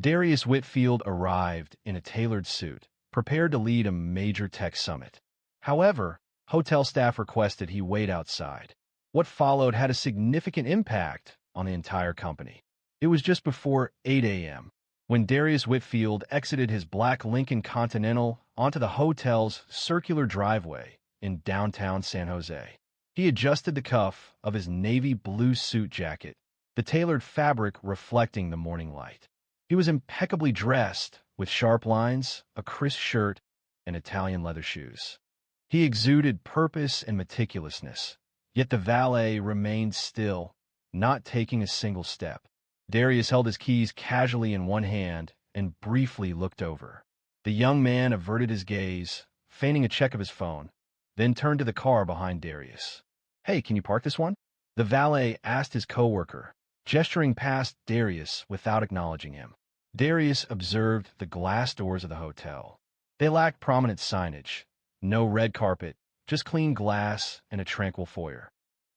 Darius Whitfield arrived in a tailored suit, prepared to lead a major tech summit. However, hotel staff requested he wait outside. What followed had a significant impact on the entire company. It was just before 8 a.m. when Darius Whitfield exited his black Lincoln Continental onto the hotel's circular driveway in downtown San Jose. He adjusted the cuff of his navy blue suit jacket, the tailored fabric reflecting the morning light. He was impeccably dressed, with sharp lines, a crisp shirt, and Italian leather shoes. He exuded purpose and meticulousness, yet the valet remained still, not taking a single step. Darius held his keys casually in one hand and briefly looked over. The young man averted his gaze, feigning a check of his phone, then turned to the car behind Darius. "Hey, can you park this one?" The valet asked his coworker, gesturing past Darius without acknowledging him. Darius observed the glass doors of the hotel. They lacked prominent signage. No red carpet, just clean glass and a tranquil foyer.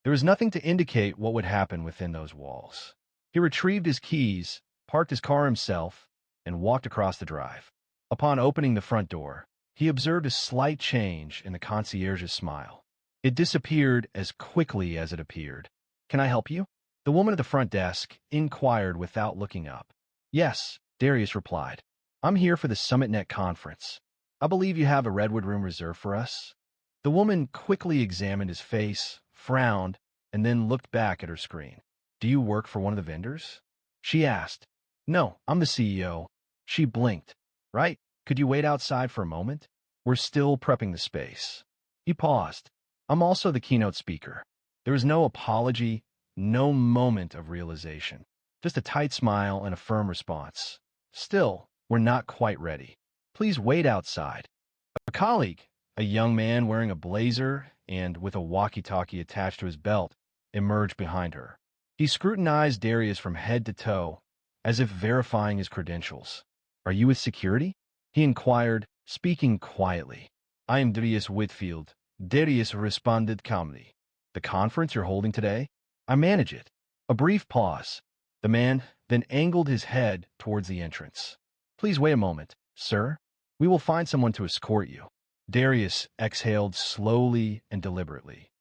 There was nothing to indicate what would happen within those walls. He retrieved his keys, parked his car himself, and walked across the drive. Upon opening the front door, he observed a slight change in the concierge's smile. It disappeared as quickly as it appeared. "Can I help you?" The woman at the front desk inquired without looking up. "Yes," Darius replied. "I'm here for the SummitNet conference. I believe you have a Redwood room reserved for us." The woman quickly examined his face, frowned, and then looked back at her screen. "Do you work for one of the vendors?" she asked. "No, I'm the CEO." She blinked. "Right? Could you wait outside for a moment? We're still prepping the space." He paused. "I'm also the keynote speaker." There was no apology, no moment of realization. Just a tight smile and a firm response. "Still, we're not quite ready. Please wait outside." A colleague, a young man wearing a blazer and with a walkie-talkie attached to his belt, emerged behind her. He scrutinized Darius from head to toe, as if verifying his credentials. "Are you with security?" he inquired, speaking quietly. "I am Darius Whitfield." Darius responded calmly. "The conference you're holding today? I manage it." A brief pause. The man then angled his head towards the entrance. "Please wait a moment, sir. We will find someone to escort you." Darius exhaled slowly and deliberately.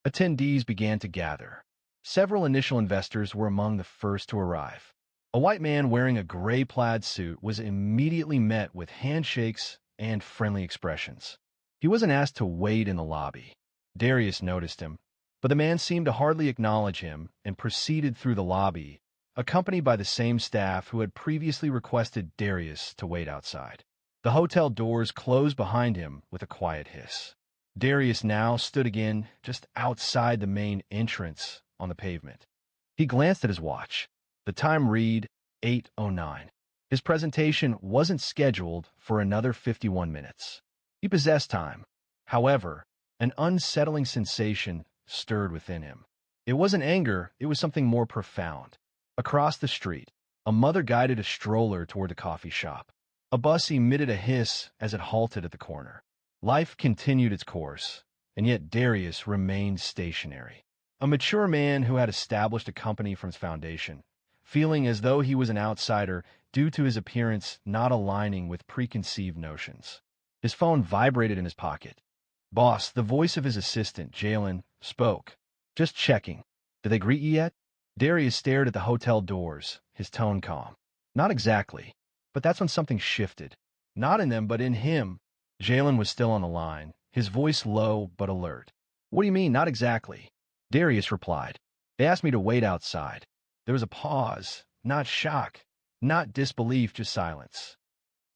Attendees began to gather. Several initial investors were among the first to arrive. A white man wearing a gray plaid suit was immediately met with handshakes and friendly expressions. He wasn't asked to wait in the lobby. Darius noticed him, but the man seemed to hardly acknowledge him and proceeded through the lobby, accompanied by the same staff who had previously requested Darius to wait outside. The hotel doors closed behind him with a quiet hiss. Darius now stood again just outside the main entrance on the pavement. He glanced at his watch. The time read 8:09. His presentation wasn't scheduled for another 51 minutes. He possessed time. However, an unsettling sensation stirred within him. It wasn't anger, it was something more profound. Across the street, a mother guided a stroller toward the coffee shop. A bus emitted a hiss as it halted at the corner. Life continued its course, and yet Darius remained stationary. A mature man who had established a company from its foundation, feeling as though he was an outsider due to his appearance not aligning with preconceived notions. His phone vibrated in his pocket. "Boss," the voice of his assistant, Jalen, spoke. "Just checking. Did they greet you yet?" Darius stared at the hotel doors, his tone calm. "Not exactly." But that's when something shifted. Not in them, but in him. Jalen was still on the line, his voice low but alert. "What do you mean, not exactly?" Darius replied. "They asked me to wait outside." There was a pause, not shock, not disbelief, just silence.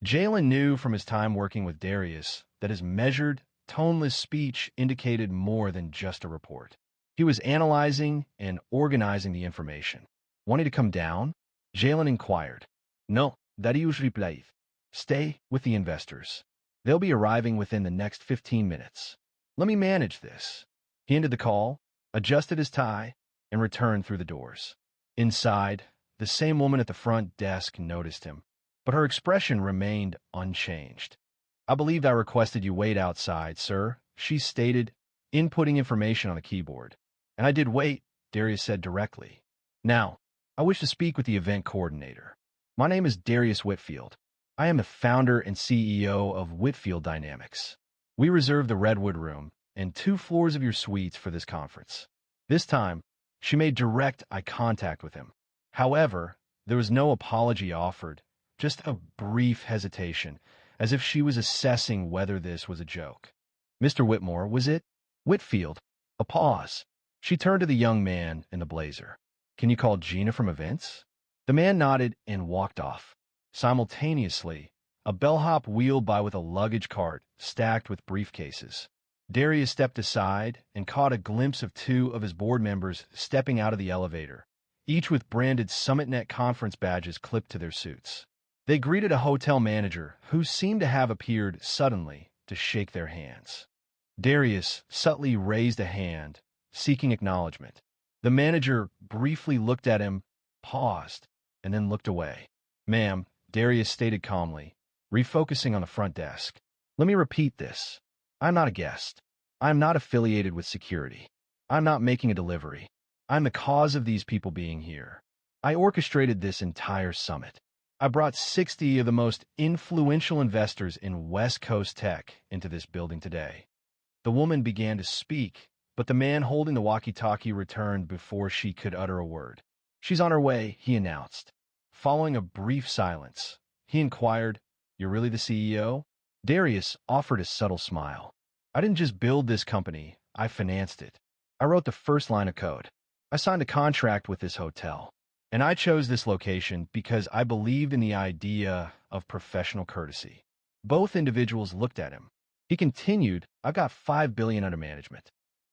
Jalen knew from his time working with Darius that his measured, toneless speech indicated more than just a report. He was analyzing and organizing the information. "Wanting to come down?" Jalen inquired. "No, Darius replied. Stay with the investors. They'll be arriving within the next 15 minutes. Let me manage this." He ended the call, adjusted his tie, and returned through the doors. Inside, the same woman at the front desk noticed him, but her expression remained unchanged. "I believe I requested you wait outside, sir," she stated, inputting information on the keyboard. "And I did wait," Darius said directly. "Now, I wish to speak with the event coordinator." My name is Darius Whitfield. I am the founder and CEO of Whitfield Dynamics. We reserve the Redwood Room and 2 floors of your suites for this conference. This time, she made direct eye contact with him. However, there was no apology offered, just a brief hesitation, as if she was assessing whether this was a joke. Mr. Whitmore, was it? Whitfield. A pause. She turned to the young man in the blazer. Can you call Gina from events? The man nodded and walked off. Simultaneously, a bellhop wheeled by with a luggage cart stacked with briefcases. Darius stepped aside and caught a glimpse of 2 of his board members stepping out of the elevator, each with branded SummitNet conference badges clipped to their suits. They greeted a hotel manager who seemed to have appeared suddenly to shake their hands. Darius subtly raised a hand, seeking acknowledgement. The manager briefly looked at him, paused, and then looked away. Ma'am, Darius stated calmly, refocusing on the front desk. Let me repeat this. I'm not a guest. I'm not affiliated with security. I'm not making a delivery. I'm the cause of these people being here. I orchestrated this entire summit. I brought 60 of the most influential investors in West Coast tech into this building today. The woman began to speak, but the man holding the walkie-talkie returned before she could utter a word. She's on her way, he announced. Following a brief silence, he inquired, You're really the CEO? Darius offered a subtle smile. I didn't just build this company, I financed it. I wrote the first line of code. I signed a contract with this hotel. And I chose this location because I believed in the idea of professional courtesy. Both individuals looked at him. He continued, I've got $5 billion under management.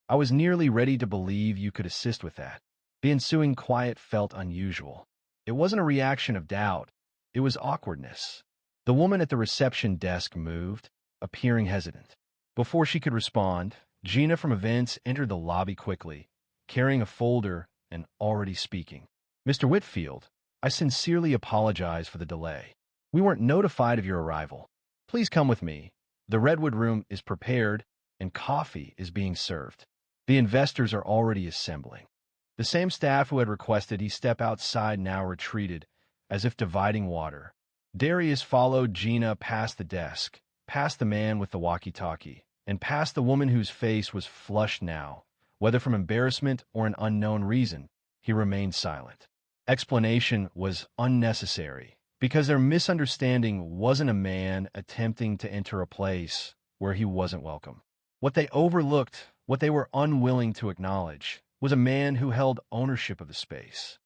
I was nearly ready to believe you could assist with that. The ensuing quiet felt unusual. It wasn't a reaction of doubt. It was awkwardness. The woman at the reception desk moved, appearing hesitant. Before she could respond, Gina from events entered the lobby quickly, carrying a folder and already speaking. Mr. Whitfield, I sincerely apologize for the delay. We weren't notified of your arrival. Please come with me. The Redwood Room is prepared, and coffee is being served. The investors are already assembling. The same staff who had requested he step outside now retreated, as if dividing water. Darius followed Gina past the desk, past the man with the walkie-talkie, and past the woman whose face was flushed now. Whether from embarrassment or an unknown reason, he remained silent. Explanation was unnecessary, because their misunderstanding wasn't a man attempting to enter a place where he wasn't welcome. What they overlooked, what they were unwilling to acknowledge, was a man who held ownership of the space.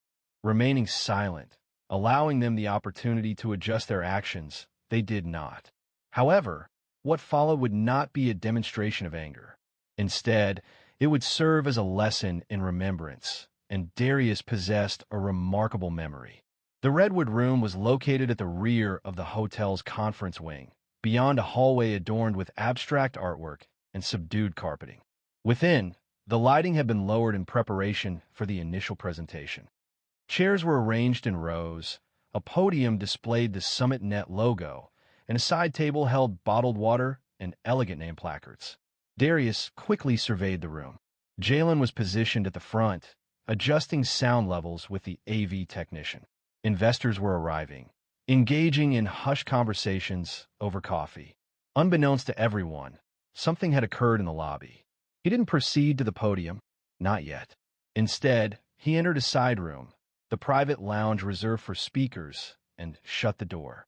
Remaining silent, allowing them the opportunity to adjust their actions, they did not. However, what followed would not be a demonstration of anger. Instead, it would serve as a lesson in remembrance, and Darius possessed a remarkable memory. The Redwood Room was located at the rear of the hotel's conference wing, beyond a hallway adorned with abstract artwork and subdued carpeting. Within, the lighting had been lowered in preparation for the initial presentation. Chairs were arranged in rows, a podium displayed the SummitNet logo, and a side table held bottled water and elegant name placards. Darius quickly surveyed the room. Jalen was positioned at the front, adjusting sound levels with the AV technician. Investors were arriving, engaging in hushed conversations over coffee. Unbeknownst to everyone, something had occurred in the lobby. He didn't proceed to the podium, not yet. Instead, he entered a side room, the private lounge reserved for speakers, and shut the door.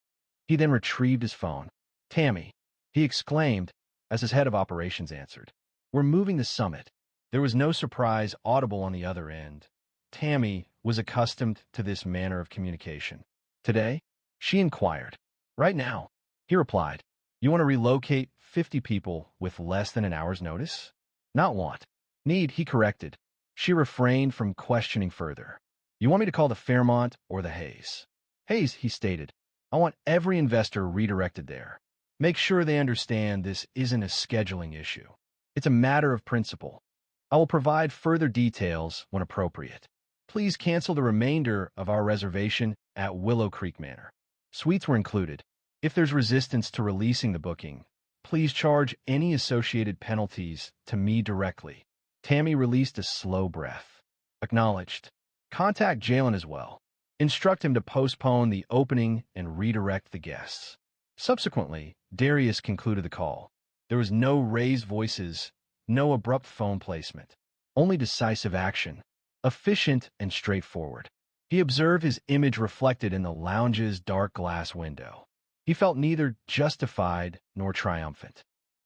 He then retrieved his phone. Tammy, he exclaimed as his head of operations answered. We're moving the summit. There was no surprise audible on the other end. Tammy was accustomed to this manner of communication. Today? She inquired. Right now, he replied. You want to relocate 50 people with less than an hour's notice? Not want. Need, he corrected. She refrained from questioning further. You want me to call the Fairmont or the Hayes? Hayes, he stated. I want every investor redirected there. Make sure they understand this isn't a scheduling issue. It's a matter of principle. I will provide further details when appropriate. Please cancel the remainder of our reservation at Willow Creek Manor. Suites were included. If there's resistance to releasing the booking, please charge any associated penalties to me directly. Tammy released a slow breath. Acknowledged. Contact Jalen as well. instruct him to postpone the opening and redirect the guests. Subsequently, Darius concluded the call. There was no raised voices, no abrupt phone placement, only decisive action, efficient and straightforward. He observed his image reflected in the lounge's dark glass window. He felt neither justified nor triumphant.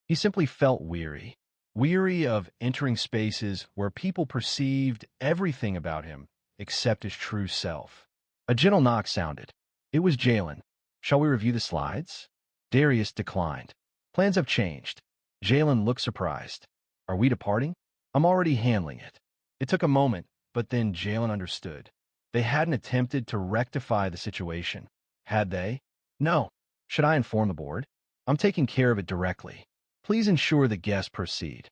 He simply felt weary. Weary of entering spaces where people perceived everything about him except his true self. A gentle knock sounded. It was Jalen. Shall we review the slides? Darius declined. Plans have changed. Jalen looked surprised. Are we departing? I'm already handling it. It took a moment, but then Jalen understood. They hadn't attempted to rectify the situation, had they? No. Should I inform the board? I'm taking care of it directly. Please ensure the guests proceed.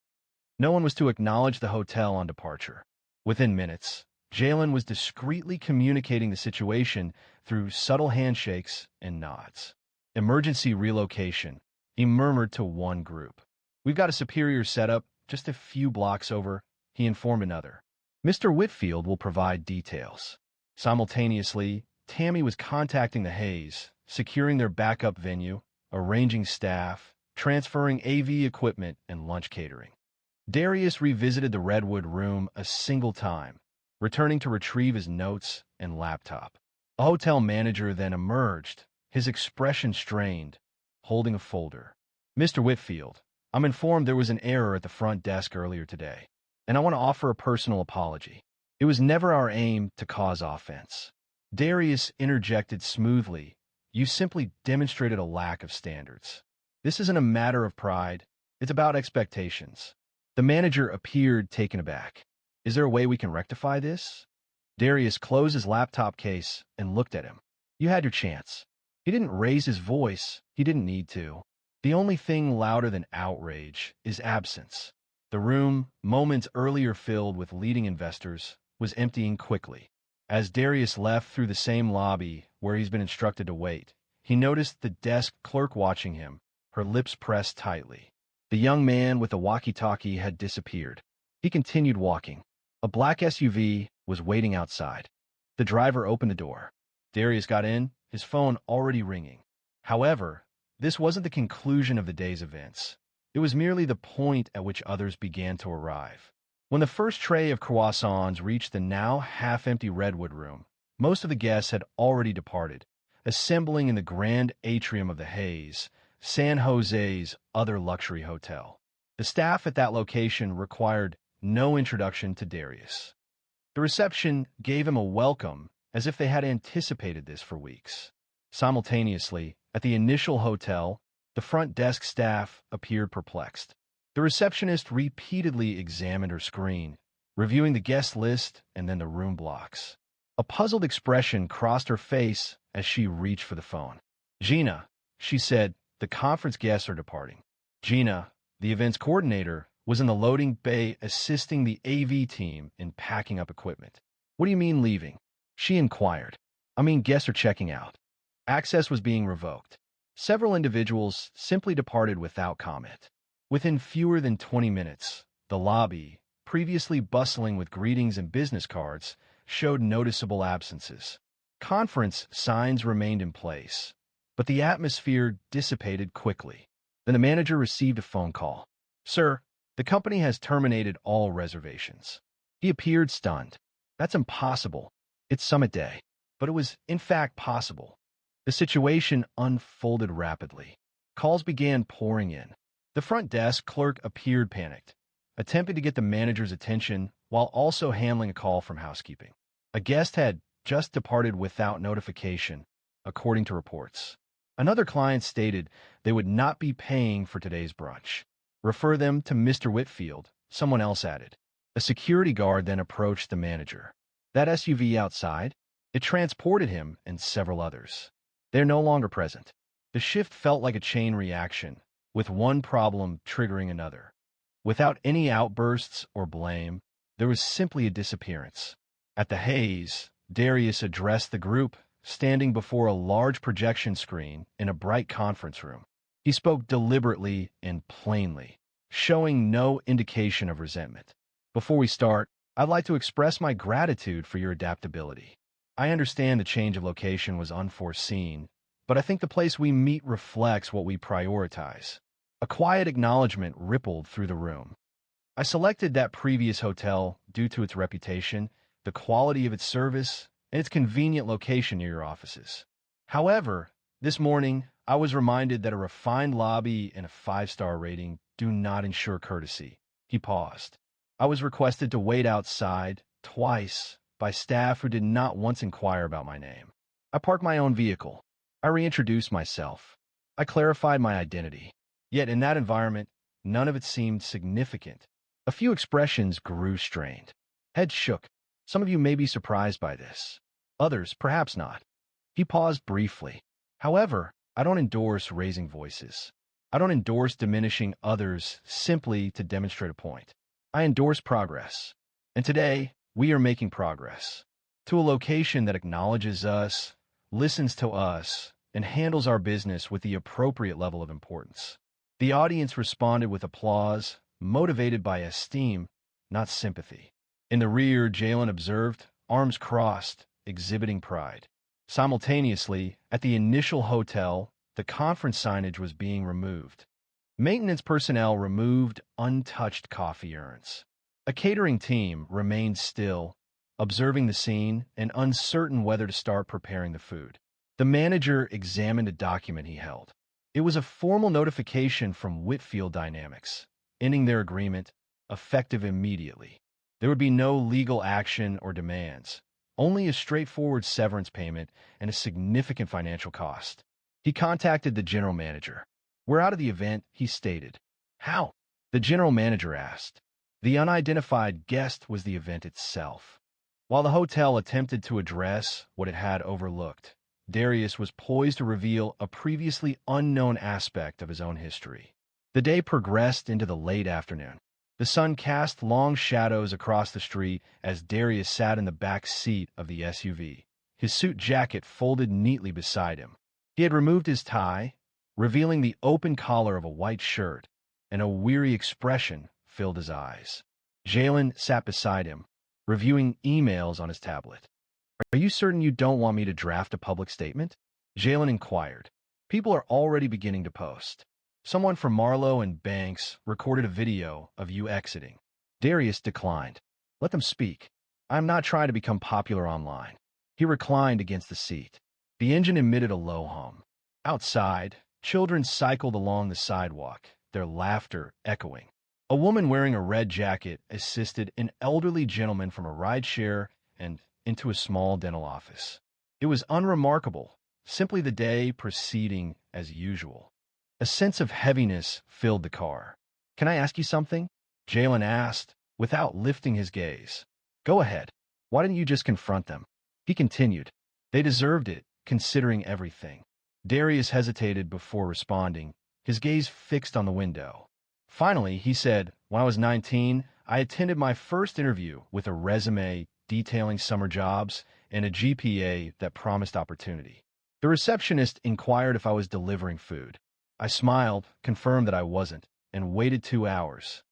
No one was to acknowledge the hotel on departure. Within minutes, Jalen was discreetly communicating the situation through subtle handshakes and nods. Emergency relocation, he murmured to one group. We've got a superior setup just a few blocks over, he informed another. Mr. Whitfield will provide details. Simultaneously, Tammy was contacting the Hayes, securing their backup venue, arranging staff, transferring AV equipment, and lunch catering. Darius revisited the Redwood room a single time, returning to retrieve his notes and laptop. A hotel manager then emerged, his expression strained, holding a folder. Mr. Whitfield, I'm informed there was an error at the front desk earlier today, and I want to offer a personal apology. It was never our aim to cause offense. Darius interjected smoothly. You simply demonstrated a lack of standards. This isn't a matter of pride. It's about expectations. The manager appeared taken aback. Is there a way we can rectify this? Darius closed his laptop case and looked at him. You had your chance. He didn't raise his voice. He didn't need to. The only thing louder than outrage is absence. The room, moments earlier filled with leading investors, was emptying quickly. As Darius left through the same lobby where he's been instructed to wait, he noticed the desk clerk watching him, her lips pressed tightly. The young man with the walkie-talkie had disappeared. He continued walking. A black SUV was waiting outside. The driver opened the door. Darius got in, his phone already ringing. However, this wasn't the conclusion of the day's events. It was merely the point at which others began to arrive. When the first tray of croissants reached the now half-empty Redwood room, most of the guests had already departed, assembling in the grand atrium of the Hayes, San Jose's other luxury hotel. The staff at that location required no introduction to Darius. The reception gave him a welcome as if they had anticipated this for weeks. Simultaneously, at the initial hotel, the front desk staff appeared perplexed. The receptionist repeatedly examined her screen, reviewing the guest list and then the room blocks. A puzzled expression crossed her face as she reached for the phone. Gina, she said, the conference guests are departing. Gina, the events coordinator, was in the loading bay assisting the AV team in packing up equipment. What do you mean leaving? She inquired. I mean guests are checking out. Access was being revoked. Several individuals simply departed without comment. Within fewer than 20 minutes, the lobby, previously bustling with greetings and business cards, showed noticeable absences. Conference signs remained in place, but the atmosphere dissipated quickly. Then the manager received a phone call. Sir, the company has terminated all reservations. He appeared stunned. That's impossible. It's summit day. But it was, in fact, possible. The situation unfolded rapidly. Calls began pouring in. The front desk clerk appeared panicked, attempting to get the manager's attention while also handling a call from housekeeping. A guest had just departed without notification, according to reports. Another client stated they would not be paying for today's brunch. Refer them to Mr. Whitfield, someone else added. A security guard then approached the manager. That SUV outside, it transported him and several others. They're no longer present. The shift felt like a chain reaction, with one problem triggering another. Without any outbursts or blame, there was simply a disappearance. At the Hayes, Darius addressed the group, standing before a large projection screen in a bright conference room. He spoke deliberately and plainly, showing no indication of resentment. Before we start, I'd like to express my gratitude for your adaptability. I understand the change of location was unforeseen, but I think the place we meet reflects what we prioritize. A quiet acknowledgement rippled through the room. I selected that previous hotel due to its reputation, the quality of its service, and its convenient location near your offices. However, this morning, I was reminded that a refined lobby and a five-star rating do not ensure courtesy. He paused. I was requested to wait outside, twice, by staff who did not once inquire about my name. I parked my own vehicle. I reintroduced myself. I clarified my identity. Yet in that environment, none of it seemed significant. A few expressions grew strained. Heads shook. Some of you may be surprised by this. Others, perhaps not. He paused briefly. However, I don't endorse raising voices. I don't endorse diminishing others simply to demonstrate a point. I endorse progress. And today, we are making progress. To a location that acknowledges us, listens to us, and handles our business with the appropriate level of importance. The audience responded with applause, motivated by esteem, not sympathy. In the rear, Jalen observed, arms crossed, exhibiting pride. Simultaneously, at the initial hotel, the conference signage was being removed. Maintenance personnel removed untouched coffee urns. A catering team remained still, observing the scene and uncertain whether to start preparing the food. The manager examined a document he held. It was a formal notification from Whitfield Dynamics, ending their agreement, effective immediately. There would be no legal action or demands, only a straightforward severance payment and a significant financial cost. He contacted the general manager. "We're out of the event," he stated. "How?" the general manager asked. The unidentified guest was the event itself. While the hotel attempted to address what it had overlooked, Darius was poised to reveal a previously unknown aspect of his own history. The day progressed into the late afternoon. The sun cast long shadows across the street as Darius sat in the back seat of the SUV, his suit jacket folded neatly beside him. He had removed his tie, revealing the open collar of a white shirt, and a weary expression filled his eyes. Jalen sat beside him, reviewing emails on his tablet. "Are you certain you don't want me to draft a public statement?" Jalen inquired. "People are already beginning to post. Someone from Marlowe and Banks recorded a video of you exiting." Darius declined. "Let them speak. I'm not trying to become popular online." He reclined against the seat. The engine emitted a low hum. Outside, children cycled along the sidewalk, their laughter echoing. A woman wearing a red jacket assisted an elderly gentleman from a rideshare and into a small dental office. It was unremarkable, simply the day proceeding as usual. A sense of heaviness filled the car. "Can I ask you something?" Jalen asked, without lifting his gaze. "Go ahead. Why didn't you just confront them?" He continued. "They deserved it, considering everything." Darius hesitated before responding, his gaze fixed on the window. Finally, he said, "When I was 19, I attended my first interview with a resume detailing summer jobs and a GPA that promised opportunity. The receptionist inquired if I was delivering food. I smiled, confirmed that I wasn't, and waited 2 hours.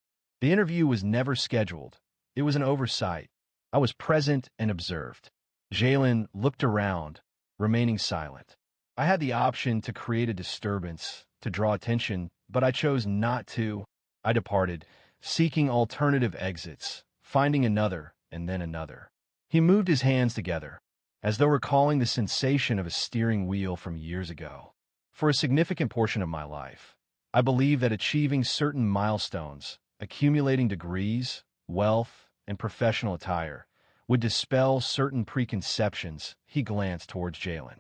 The interview was never scheduled. It was an oversight. I was present and observed." Jalen looked around, remaining silent. "I had the option to create a disturbance, to draw attention, but I chose not to. I departed, seeking alternative exits, finding another, and then another." He moved his hands together, as though recalling the sensation of a steering wheel from years ago. "For a significant portion of my life, I believe that achieving certain milestones, accumulating degrees, wealth, and professional attire, would dispel certain preconceptions." He glanced towards Jalen.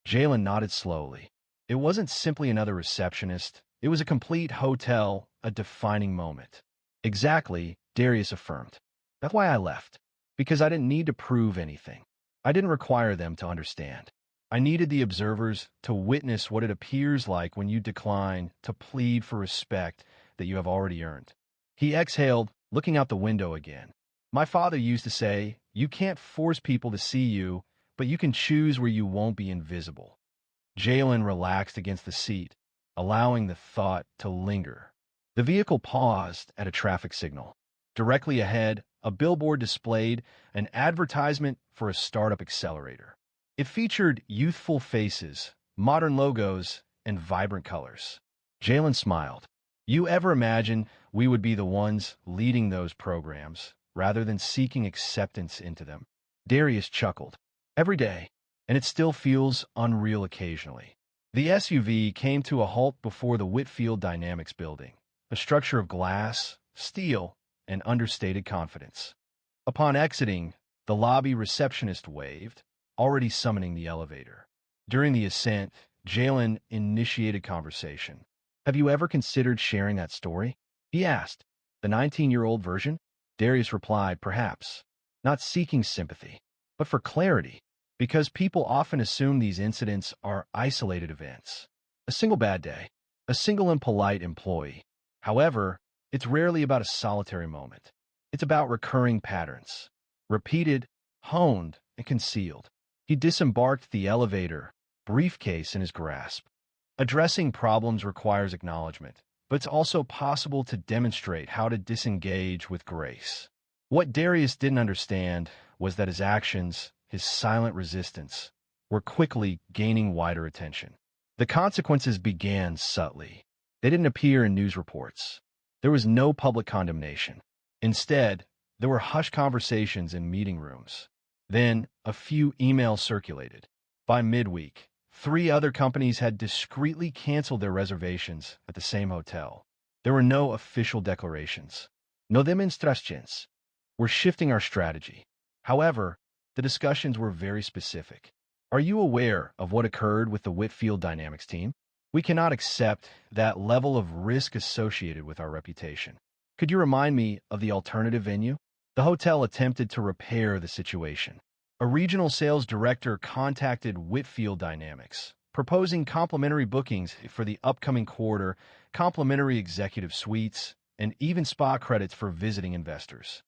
Jalen nodded slowly. It wasn't simply another receptionist. It was a complete hotel, a defining moment. "Exactly," Darius affirmed. "That's why I left. Because I didn't need to prove anything. I didn't require them to understand. I needed the observers to witness what it appears like when you decline to plead for respect that you have already earned." He exhaled, looking out the window again. "My father used to say, you can't force people to see you, but you can choose where you won't be invisible." Jalen relaxed against the seat, allowing the thought to linger. The vehicle paused at a traffic signal. Directly ahead, a billboard displayed an advertisement for a startup accelerator. It featured youthful faces, modern logos, and vibrant colors. Jalen smiled. You ever imagine we would be the ones leading those programs rather than seeking acceptance into them? Darius chuckled. Every day, and it still feels unreal occasionally. The SUV came to a halt before the Whitfield Dynamics building, a structure of glass, steel, and understated confidence. Upon exiting, the lobby receptionist waved, already summoning the elevator. During the ascent, Jalen initiated conversation. Have you ever considered sharing that story? He asked. The 19-year-old version? Darius replied, perhaps. Not seeking sympathy, but for clarity, because people often assume these incidents are isolated events. A single bad day, a single impolite employee. However, it's rarely about a solitary moment. It's about recurring patterns, repeated, honed, and concealed. He disembarked the elevator, briefcase in his grasp. Addressing problems requires acknowledgement, but it's also possible to demonstrate how to disengage with grace. What Darius didn't understand was that his actions, his silent resistance, were quickly gaining wider attention. The consequences began subtly. They didn't appear in news reports. There was no public condemnation. Instead, there were hushed conversations in meeting rooms. Then, a few emails circulated. By midweek, 3 other companies had discreetly canceled their reservations at the same hotel. There were no official declarations. No demonstrations. We're shifting our strategy. However, the discussions were very specific. Are you aware of what occurred with the Whitfield Dynamics team? We cannot accept that level of risk associated with our reputation. Could you remind me of the alternative venue? The hotel attempted to repair the situation. A regional sales director contacted Whitfield Dynamics, proposing complimentary bookings for the upcoming quarter, complimentary executive suites, and even spa credits for visiting investors.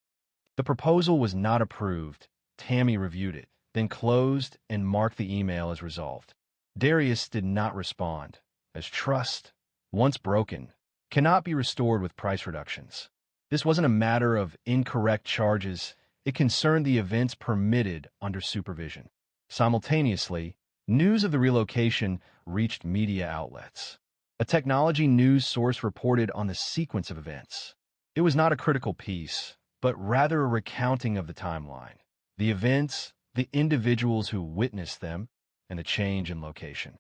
The proposal was not approved. Tammy reviewed it, then closed and marked the email as resolved. Darius did not respond, as trust, once broken, cannot be restored with price reductions. This wasn't a matter of incorrect charges. It concerned the events permitted under supervision. Simultaneously, news of the relocation reached media outlets. A technology news source reported on the sequence of events. It was not a critical piece, but rather a recounting of the timeline, the events, the individuals who witnessed them, and the change in location.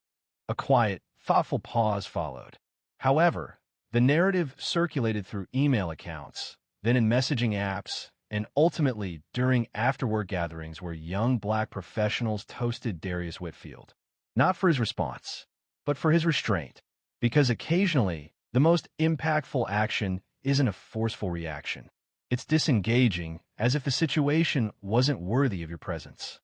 A quiet, thoughtful pause followed. However, the narrative circulated through email accounts, then in messaging apps, and ultimately during after-work gatherings where young Black professionals toasted Darius Whitfield. Not for his response, but for his restraint. Because occasionally, the most impactful action isn't a forceful reaction. It's disengaging, as if the situation wasn't worthy of your presence.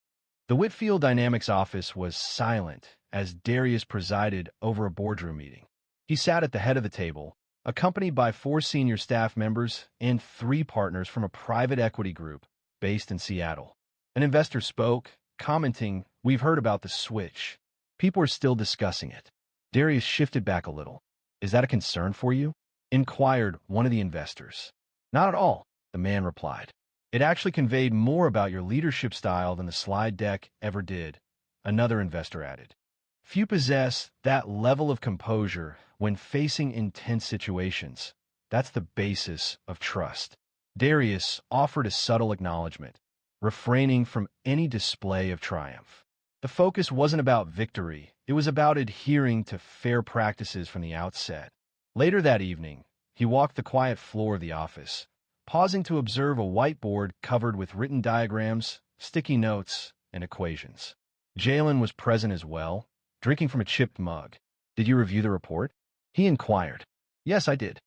The Whitfield Dynamics office was silent as Darius presided over a boardroom meeting. He sat at the head of the table, accompanied by 4 senior staff members and 3 partners from a private equity group based in Seattle. An investor spoke, commenting, "We've heard about the switch. People are still discussing it." Darius shifted back a little. "Is that a concern for you?" inquired one of the investors. "Not at all," the man replied. "It actually conveyed more about your leadership style than the slide deck ever did," another investor added. Few possess that level of composure when facing intense situations. That's the basis of trust. Darius offered a subtle acknowledgement, refraining from any display of triumph. The focus wasn't about victory. It was about adhering to fair practices from the outset. Later that evening, he walked the quiet floor of the office, pausing to observe a whiteboard covered with written diagrams, sticky notes, and equations. Jalen was present as well, drinking from a chipped mug. "Did you review the report?" he inquired. "Yes, I did."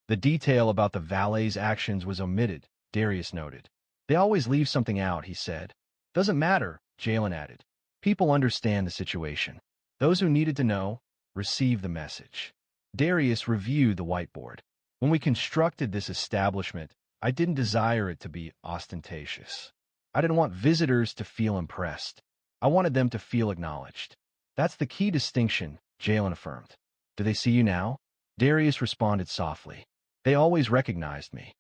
The detail about the valet's actions was omitted, Darius noted. "They always leave something out," he said. "Doesn't matter," Jalen added. "People understand the situation. Those who needed to know received the message." Darius reviewed the whiteboard. "When we constructed this establishment, I didn't desire it to be ostentatious. I didn't want visitors to feel impressed. I wanted them to feel acknowledged. That's the key distinction," Jalen affirmed. "Do they see you now?" Darius responded softly. "They always recognized me.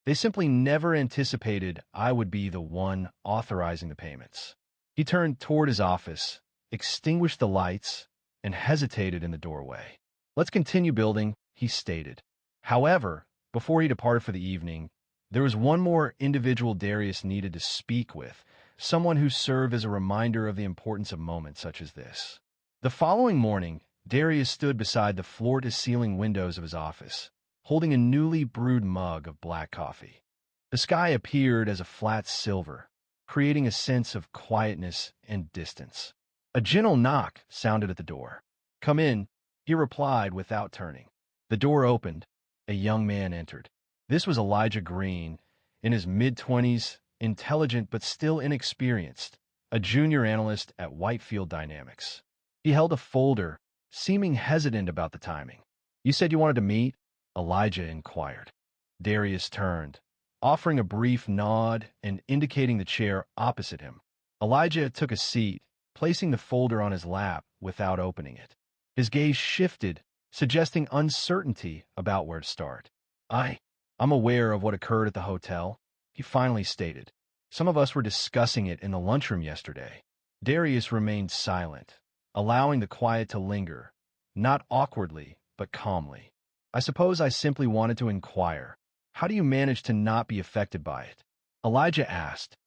They simply never anticipated I would be the one authorizing the payments. He turned toward his office, extinguished the lights, and hesitated in the doorway. Let's continue building, he stated. However, before he departed for the evening, there was one more individual Darius needed to speak with, someone who served as a reminder of the importance of moments such as this. The following morning, Darius stood beside the floor-to-ceiling windows of his office, holding a newly brewed mug of black coffee. The sky appeared as a flat silver, creating a sense of quietness and distance. A gentle knock sounded at the door. "Come in," he replied without turning. The door opened. A young man entered. This was Elijah Green, in his mid-20s, intelligent but still inexperienced, a junior analyst at Whitefield Dynamics. He held a folder, seeming hesitant about the timing. "You said you wanted to meet?" Elijah inquired. Darius turned, offering a brief nod and indicating the chair opposite him. Elijah took a seat, placing the folder on his lap without opening it. His gaze shifted, suggesting uncertainty about where to start. I'm aware of what occurred at the hotel," he finally stated. "Some of us were discussing it in the lunchroom yesterday." Darius remained silent, allowing the quiet to linger, not awkwardly, but calmly. "I suppose I simply wanted to inquire. How do you manage to not be affected by it?" Elijah asked.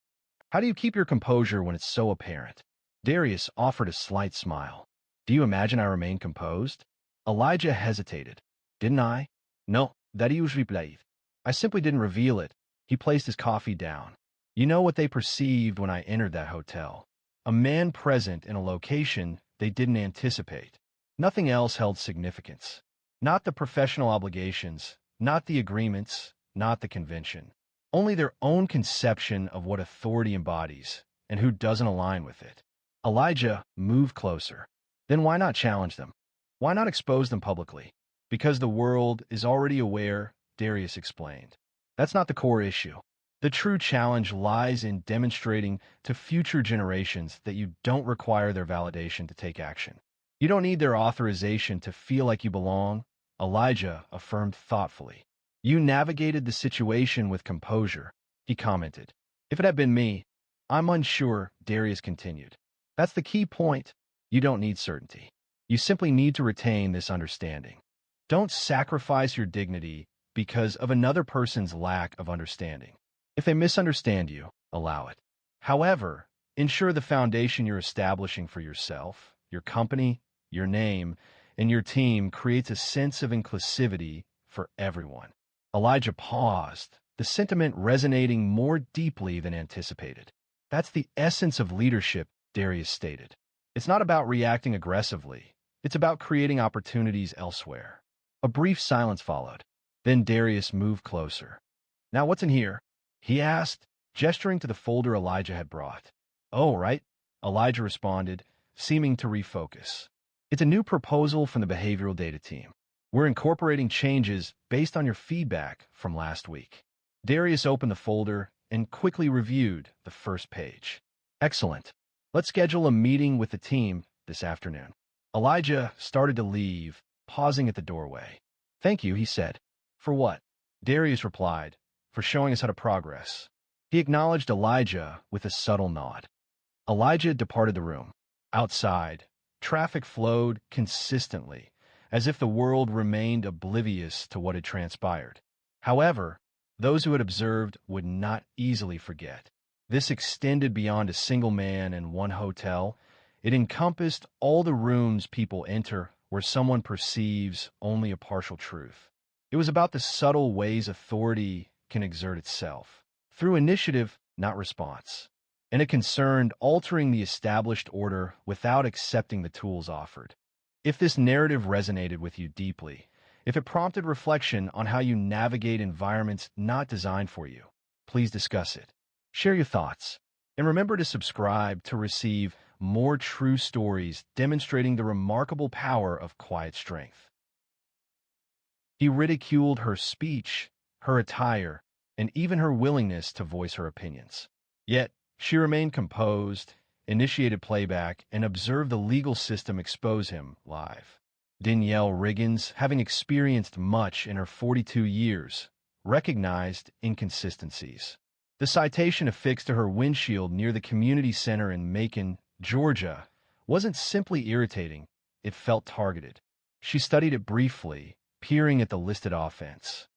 "How do you keep your composure when it's so apparent?" Darius offered a slight smile. "Do you imagine I remain composed?" Elijah hesitated. "Didn't I?" "No, that he was replayed. I simply didn't reveal it." He placed his coffee down. "You know what they perceived when I entered that hotel. A man present in a location they didn't anticipate. Nothing else held significance. Not the professional obligations, not the agreements, not the convention. Only their own conception of what authority embodies and who doesn't align with it." Elijah moved closer. "Then why not challenge them? Why not expose them publicly?" "Because the world is already aware," Darius explained. "That's not the core issue. The true challenge lies in demonstrating to future generations that you don't require their validation to take action. You don't need their authorization to feel like you belong," Elijah affirmed thoughtfully. "You navigated the situation with composure," he commented. "If it had been me, I'm unsure," Darius continued. "That's the key point. You don't need certainty. You simply need to retain this understanding. Don't sacrifice your dignity because of another person's lack of understanding. If they misunderstand you, allow it. However, ensure the foundation you're establishing for yourself, your company, your name, and your team creates a sense of inclusivity for everyone." Elijah paused, the sentiment resonating more deeply than anticipated. "That's the essence of leadership," Darius stated. "It's not about reacting aggressively. It's about creating opportunities elsewhere." A brief silence followed. Then Darius moved closer. "Now what's in here?" he asked, gesturing to the folder Elijah had brought. "Oh, right," Elijah responded, seeming to refocus. "It's a new proposal from the behavioral data team. We're incorporating changes based on your feedback from last week." Darius opened the folder and quickly reviewed the first page. "Excellent. Let's schedule a meeting with the team this afternoon." Elijah started to leave, pausing at the doorway. "Thank you," he said. "For what?" Darius replied, "For showing us how to progress." He acknowledged Elijah with a subtle nod. Elijah departed the room. Outside, traffic flowed consistently, as if the world remained oblivious to what had transpired. However, those who had observed would not easily forget. This extended beyond a single man and one hotel. It encompassed all the rooms people enter where someone perceives only a partial truth. It was about the subtle ways authority can exert itself, through initiative, not response. And it concerned altering the established order without accepting the tools offered. If this narrative resonated with you deeply, if it prompted reflection on how you navigate environments not designed for you, please discuss it. Share your thoughts. And remember to subscribe to receive more true stories demonstrating the remarkable power of quiet strength. He ridiculed her speech, her attire, and even her willingness to voice her opinions. Yet, she remained composed, initiated playback, and observed the legal system expose him live. Danielle Riggins, having experienced much in her 42 years, recognized inconsistencies. The citation affixed to her windshield near the community center in Macon, Georgia, wasn't simply irritating, it felt targeted. She studied it briefly, peering at the listed offense.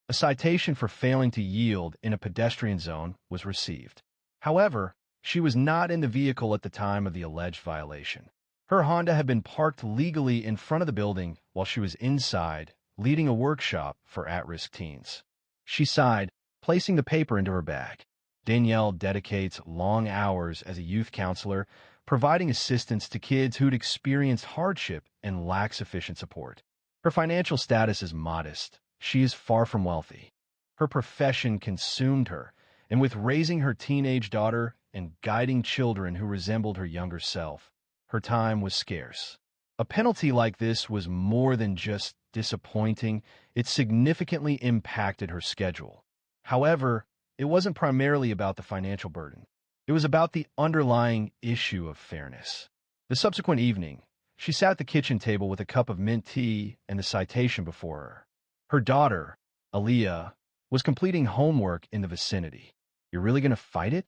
A citation for failing to yield in a pedestrian zone was received. However, she was not in the vehicle at the time of the alleged violation. Her Honda had been parked legally in front of the building while she was inside, leading a workshop for at-risk teens. She sighed, placing the paper into her bag. Danielle dedicates long hours as a youth counselor, providing assistance to kids who'd experienced hardship and lack sufficient support. Her financial status is modest. She is far from wealthy. Her profession consumed her, and with raising her teenage daughter and guiding children who resembled her younger self, her time was scarce. A penalty like this was more than just disappointing, it significantly impacted her schedule. However, it wasn't primarily about the financial burden. It was about the underlying issue of fairness. The subsequent evening, she sat at the kitchen table with a cup of mint tea and the citation before her. Her daughter, Aaliyah, was completing homework in the vicinity. "You're really going to fight it?"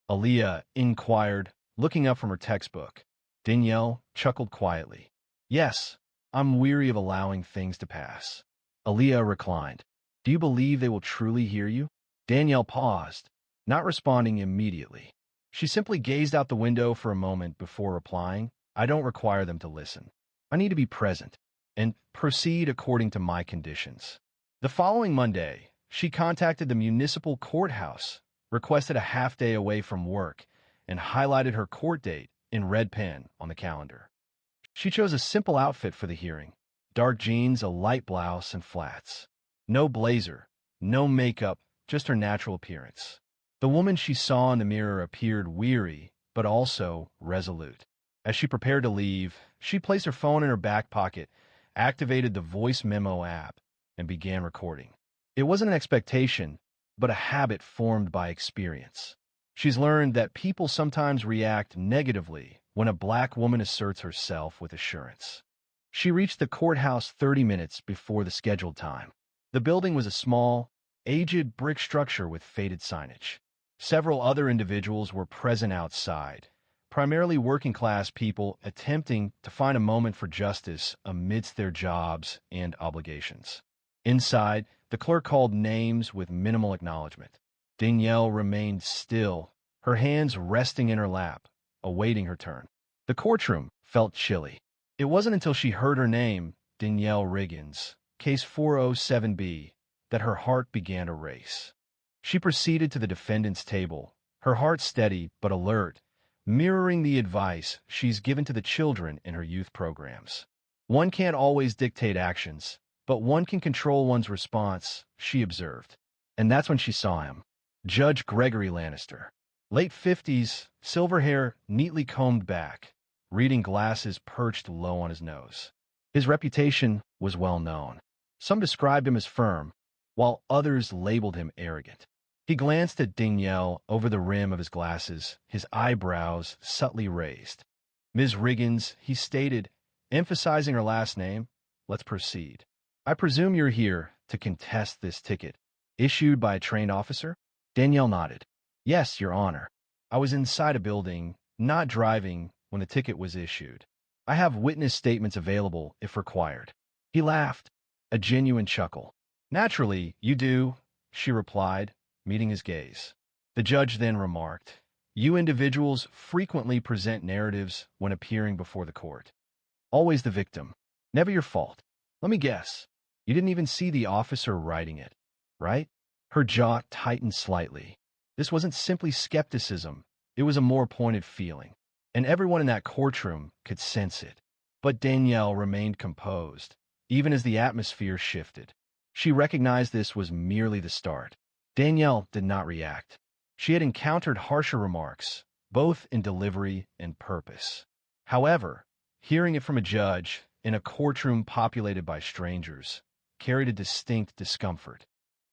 Aaliyah inquired, looking up from her textbook. Danielle chuckled quietly. "Yes, I'm weary of allowing things to pass." Aaliyah reclined. "Do you believe they will truly hear you?" Danielle paused, not responding immediately. She simply gazed out the window for a moment before replying, "I don't require them to listen. I need to be present and proceed according to my conditions." The following Monday, she contacted the municipal courthouse, requested a half day away from work, and highlighted her court date in red pen on the calendar. She chose a simple outfit for the hearing: dark jeans, a light blouse, and flats. No blazer, no makeup, just her natural appearance. The woman she saw in the mirror appeared weary, but also resolute. As she prepared to leave, she placed her phone in her back pocket, activated the voice memo app, and began recording. It wasn't an expectation, but a habit formed by experience. She's learned that people sometimes react negatively when a black woman asserts herself with assurance. She reached the courthouse 30 minutes before the scheduled time. The building was a small, aged brick structure with faded signage. Several other individuals were present outside, primarily working-class people attempting to find a moment for justice amidst their jobs and obligations. Inside, the clerk called names with minimal acknowledgement. Danielle remained still, her hands resting in her lap, awaiting her turn. The courtroom felt chilly. It wasn't until she heard her name, Danielle Riggins, case 407B, that her heart began to race. She proceeded to the defendant's table, her heart steady but alert, mirroring the advice she's given to the children in her youth programs. One can't always dictate actions, but one can control one's response, she observed. And that's when she saw him. Judge Gregory Lannister. Late 50s, silver hair neatly combed back, reading glasses perched low on his nose. His reputation was well known. Some described him as firm, while others labeled him arrogant. He glanced at Danielle over the rim of his glasses, his eyebrows subtly raised. "Ms. Riggins," he stated, emphasizing her last name, "let's proceed. I presume you're here to contest this ticket, issued by a trained officer?" Danielle nodded. "Yes, Your Honor. I was inside a building, not driving, when the ticket was issued. I have witness statements available if required." He laughed, a genuine chuckle. "Naturally, you do," she replied, meeting his gaze. The judge then remarked, "You individuals frequently present narratives when appearing before the court. Always the victim. Never your fault. Let me guess. You didn't even see the officer writing it, right?" Her jaw tightened slightly. This wasn't simply skepticism. It was a more pointed feeling, and everyone in that courtroom could sense it. But Danielle remained composed, even as the atmosphere shifted. She recognized this was merely the start. Danielle did not react. She had encountered harsher remarks, both in delivery and purpose. However, hearing it from a judge in a courtroom populated by strangers carried a distinct discomfort.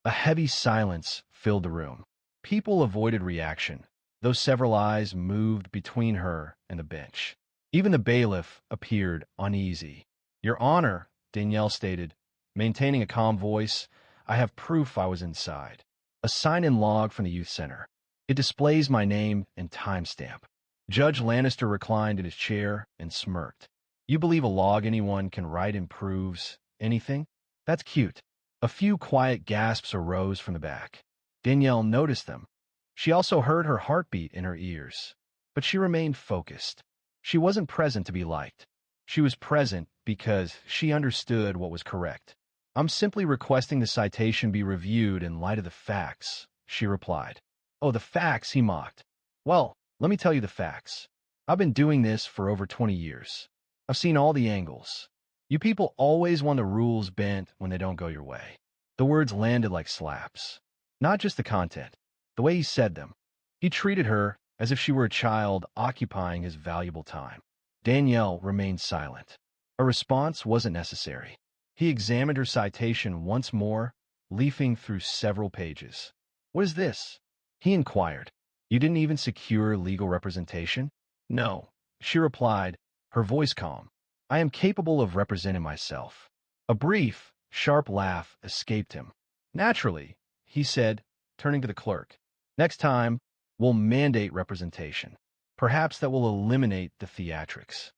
A heavy silence filled the room. People avoided reaction, though several eyes moved between her and the bench. Even the bailiff appeared uneasy. "Your Honor," Danielle stated, maintaining a calm voice, I have proof I was inside. A sign-in log from the youth center. It displays my name and timestamp. Judge Lannister reclined in his chair and smirked. You believe a log anyone can write improves anything? That's cute. A few quiet gasps arose from the back. Danielle noticed them. She also heard her heartbeat in her ears. But she remained focused. She wasn't present to be liked. She was present because she understood what was correct. I'm simply requesting the citation be reviewed in light of the facts, she replied. Oh, the facts, he mocked. Well, let me tell you the facts. I've been doing this for over 20 years. I've seen all the angles. You people always want the rules bent when they don't go your way. The words landed like slaps. Not just the content, the way he said them. He treated her as if she were a child occupying his valuable time. Danielle remained silent. A response wasn't necessary. He examined her citation once more, leafing through several pages. What is this? He inquired. You didn't even secure legal representation? No, she replied, her voice calm. I am capable of representing myself. A brief, sharp laugh escaped him. Naturally, he said, turning to the clerk. Next time, we'll mandate representation. Perhaps that will eliminate the theatrics.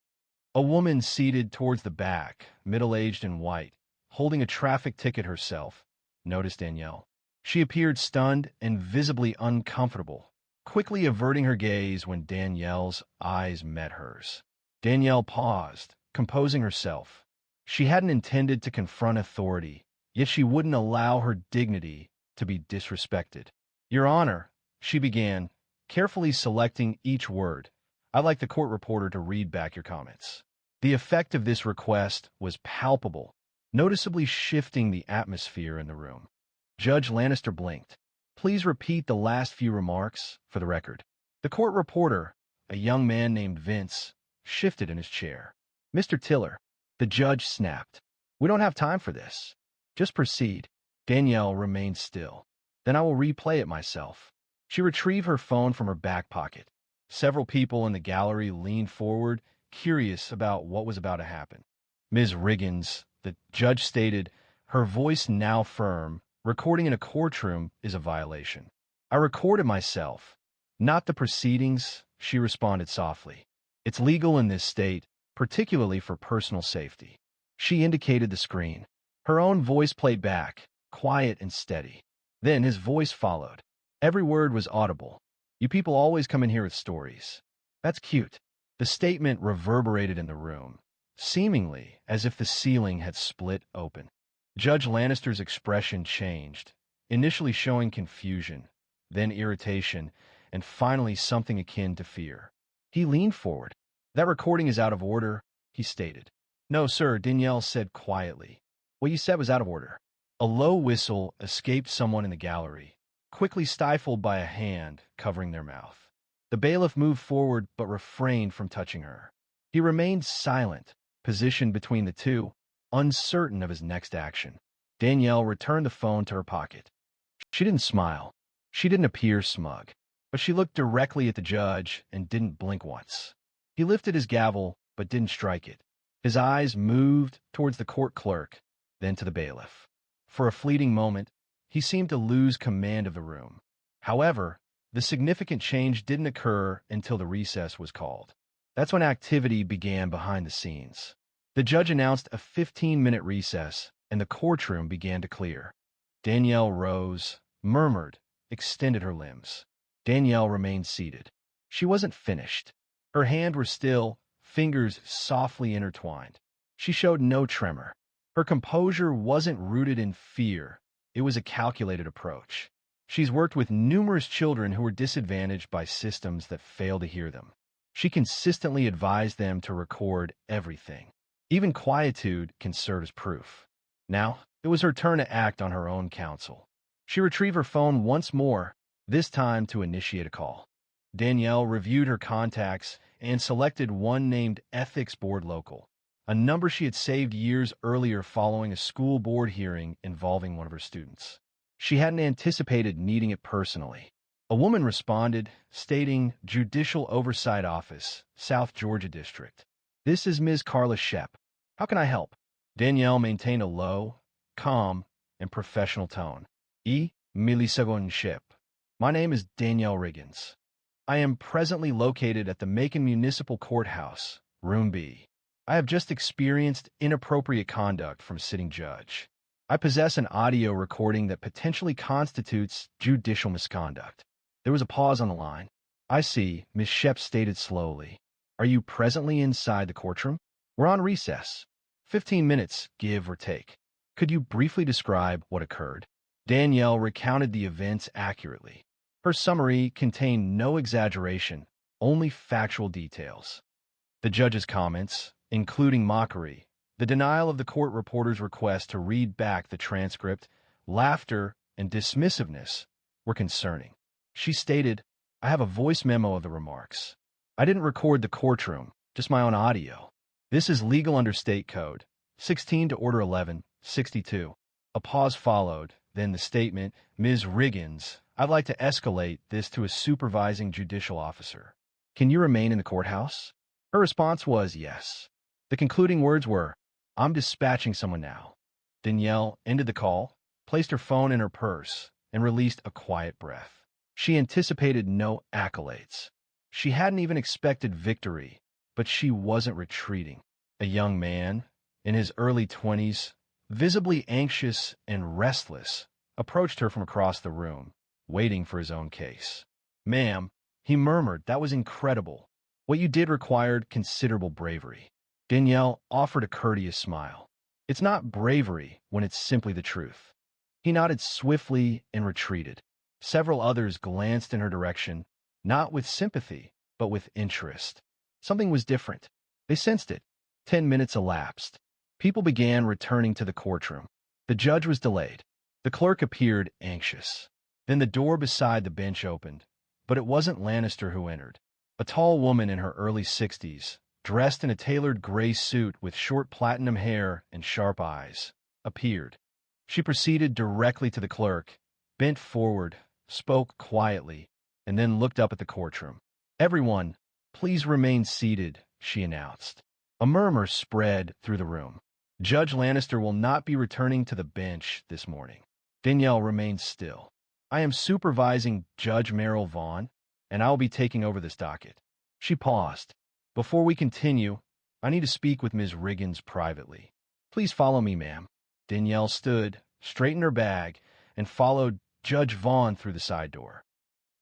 A woman seated towards the back, middle-aged and white, holding a traffic ticket herself, noticed Danielle. She appeared stunned and visibly uncomfortable, quickly averting her gaze when Danielle's eyes met hers. Danielle paused, composing herself. She hadn't intended to confront authority, yet she wouldn't allow her dignity to be disrespected. Your Honor, she began, carefully selecting each word. I'd like the court reporter to read back your comments. The effect of this request was palpable, noticeably shifting the atmosphere in the room. Judge Lannister blinked. Please repeat the last few remarks for the record. The court reporter, a young man named Vince, shifted in his chair. Mr. Tiller, the judge snapped. We don't have time for this. Just proceed. Danielle remained still. Then I will replay it myself. She retrieved her phone from her back pocket. Several people in the gallery leaned forward, curious about what was about to happen. Ms. Riggins, the judge stated, her voice now firm, recording in a courtroom is a violation. I recorded myself. Not the proceedings, she responded softly. It's legal in this state, particularly for personal safety. She indicated the screen. Her own voice played back, quiet and steady. Then his voice followed. Every word was audible. You people always come in here with stories. That's cute. The statement reverberated in the room, seemingly as if the ceiling had split open. Judge Lannister's expression changed, initially showing confusion, then irritation, and finally something akin to fear. He leaned forward. That recording is out of order, he stated. No, sir, Danielle said quietly. What you said was out of order. A low whistle escaped someone in the gallery, quickly stifled by a hand covering their mouth. The bailiff moved forward but refrained from touching her. He remained silent, positioned between the two, uncertain of his next action. Danielle returned the phone to her pocket. She didn't smile. She didn't appear smug, but she looked directly at the judge and didn't blink once. He lifted his gavel but didn't strike it. His eyes moved towards the court clerk, then to the bailiff. For a fleeting moment, he seemed to lose command of the room. However, the significant change didn't occur until the recess was called. That's when activity began behind the scenes. The judge announced a 15-minute recess, and the courtroom began to clear. Danielle rose, murmured, extended her limbs. Danielle remained seated. She wasn't finished. Her hands were still, fingers softly intertwined. She showed no tremor. Her composure wasn't rooted in fear. It was a calculated approach. She's worked with numerous children who were disadvantaged by systems that fail to hear them. She consistently advised them to record everything. Even quietude can serve as proof. Now, it was her turn to act on her own counsel. She retrieved her phone once more, this time to initiate a call. Danielle reviewed her contacts and selected one named Ethics Board Local, a number she had saved years earlier following a school board hearing involving one of her students. She hadn't anticipated needing it personally. A woman responded, stating Judicial Oversight Office, South Georgia District. This is Ms. Carla Shep. How can I help? Danielle maintained a low, calm, and professional tone. Milisegonship. My name is Danielle Riggins. I am presently located at the Macon Municipal Courthouse, Room B. I have just experienced inappropriate conduct from sitting judge. I possess an audio recording that potentially constitutes judicial misconduct. There was a pause on the line. I see, Ms. Shep stated slowly. Are you presently inside the courtroom? We're on recess. 15 minutes, give or take. Could you briefly describe what occurred? Danielle recounted the events accurately. Her summary contained no exaggeration, only factual details. The judge's comments, including mockery, the denial of the court reporter's request to read back the transcript, laughter, and dismissiveness were concerning. She stated, I have a voice memo of the remarks. I didn't record the courtroom, just my own audio. This is legal under state code, 16 to order 11, 62. A pause followed, then the statement, Ms. Riggins, I'd like to escalate this to a supervising judicial officer. Can you remain in the courthouse? Her response was yes. The concluding words were, I'm dispatching someone now. Danielle ended the call, placed her phone in her purse, and released a quiet breath. She anticipated no accolades. She hadn't even expected victory, but she wasn't retreating. A young man, in his early 20s, visibly anxious and restless, approached her from across the room, waiting for his own case. Ma'am, he murmured, that was incredible. What you did required considerable bravery. Danielle offered a courteous smile. It's not bravery when it's simply the truth. He nodded swiftly and retreated. Several others glanced in her direction, not with sympathy, but with interest. Something was different. They sensed it. 10 minutes elapsed. People began returning to the courtroom. The judge was delayed. The clerk appeared anxious. Then the door beside the bench opened, but it wasn't Lannister who entered. A tall woman in her early 60s, dressed in a tailored gray suit with short platinum hair and sharp eyes, appeared. She proceeded directly to the clerk, bent forward, spoke quietly, and then looked up at the courtroom. Everyone, please remain seated, she announced. A murmur spread through the room. Judge Lannister will not be returning to the bench this morning. Danielle remained still. I am supervising Judge Merrill Vaughn, and I will be taking over this docket. She paused. Before we continue, I need to speak with Ms. Riggins privately. Please follow me, ma'am. Danielle stood, straightened her bag, and followed Judge Vaughn through the side door.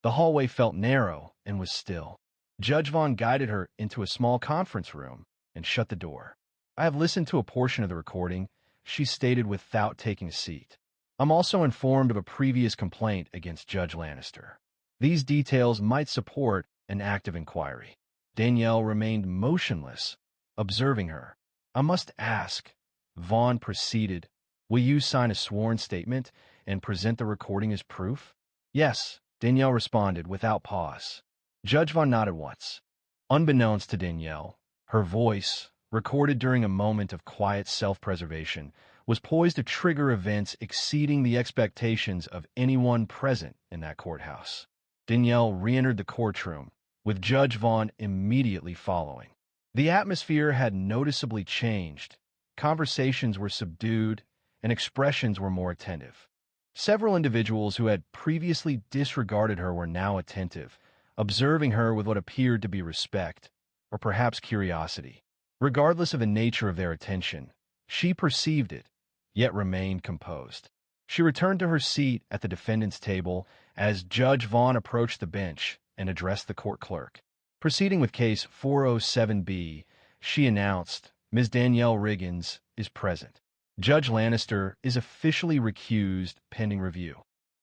The hallway felt narrow and was still. Judge Vaughn guided her into a small conference room and shut the door. I have listened to a portion of the recording, she stated without taking a seat. I'm also informed of a previous complaint against Judge Lannister. These details might support an active inquiry. Danielle remained motionless, observing her. I must ask, Vaughn proceeded, will you sign a sworn statement and present the recording as proof? Yes, Danielle responded without pause. Judge Vaughn nodded once. Unbeknownst to Danielle, her voice, recorded during a moment of quiet self-preservation, was poised to trigger events exceeding the expectations of anyone present in that courthouse. Danielle re-entered the courtroom, with Judge Vaughn immediately following. The atmosphere had noticeably changed. Conversations were subdued, and expressions were more attentive. Several individuals who had previously disregarded her were now attentive, observing her with what appeared to be respect, or perhaps curiosity. Regardless of the nature of their attention, she perceived it, yet remained composed. She returned to her seat at the defendant's table as Judge Vaughn approached the bench and addressed the court clerk. Proceeding with case 407B, she announced, Ms. Danielle Riggins is present. Judge Lannister is officially recused pending review.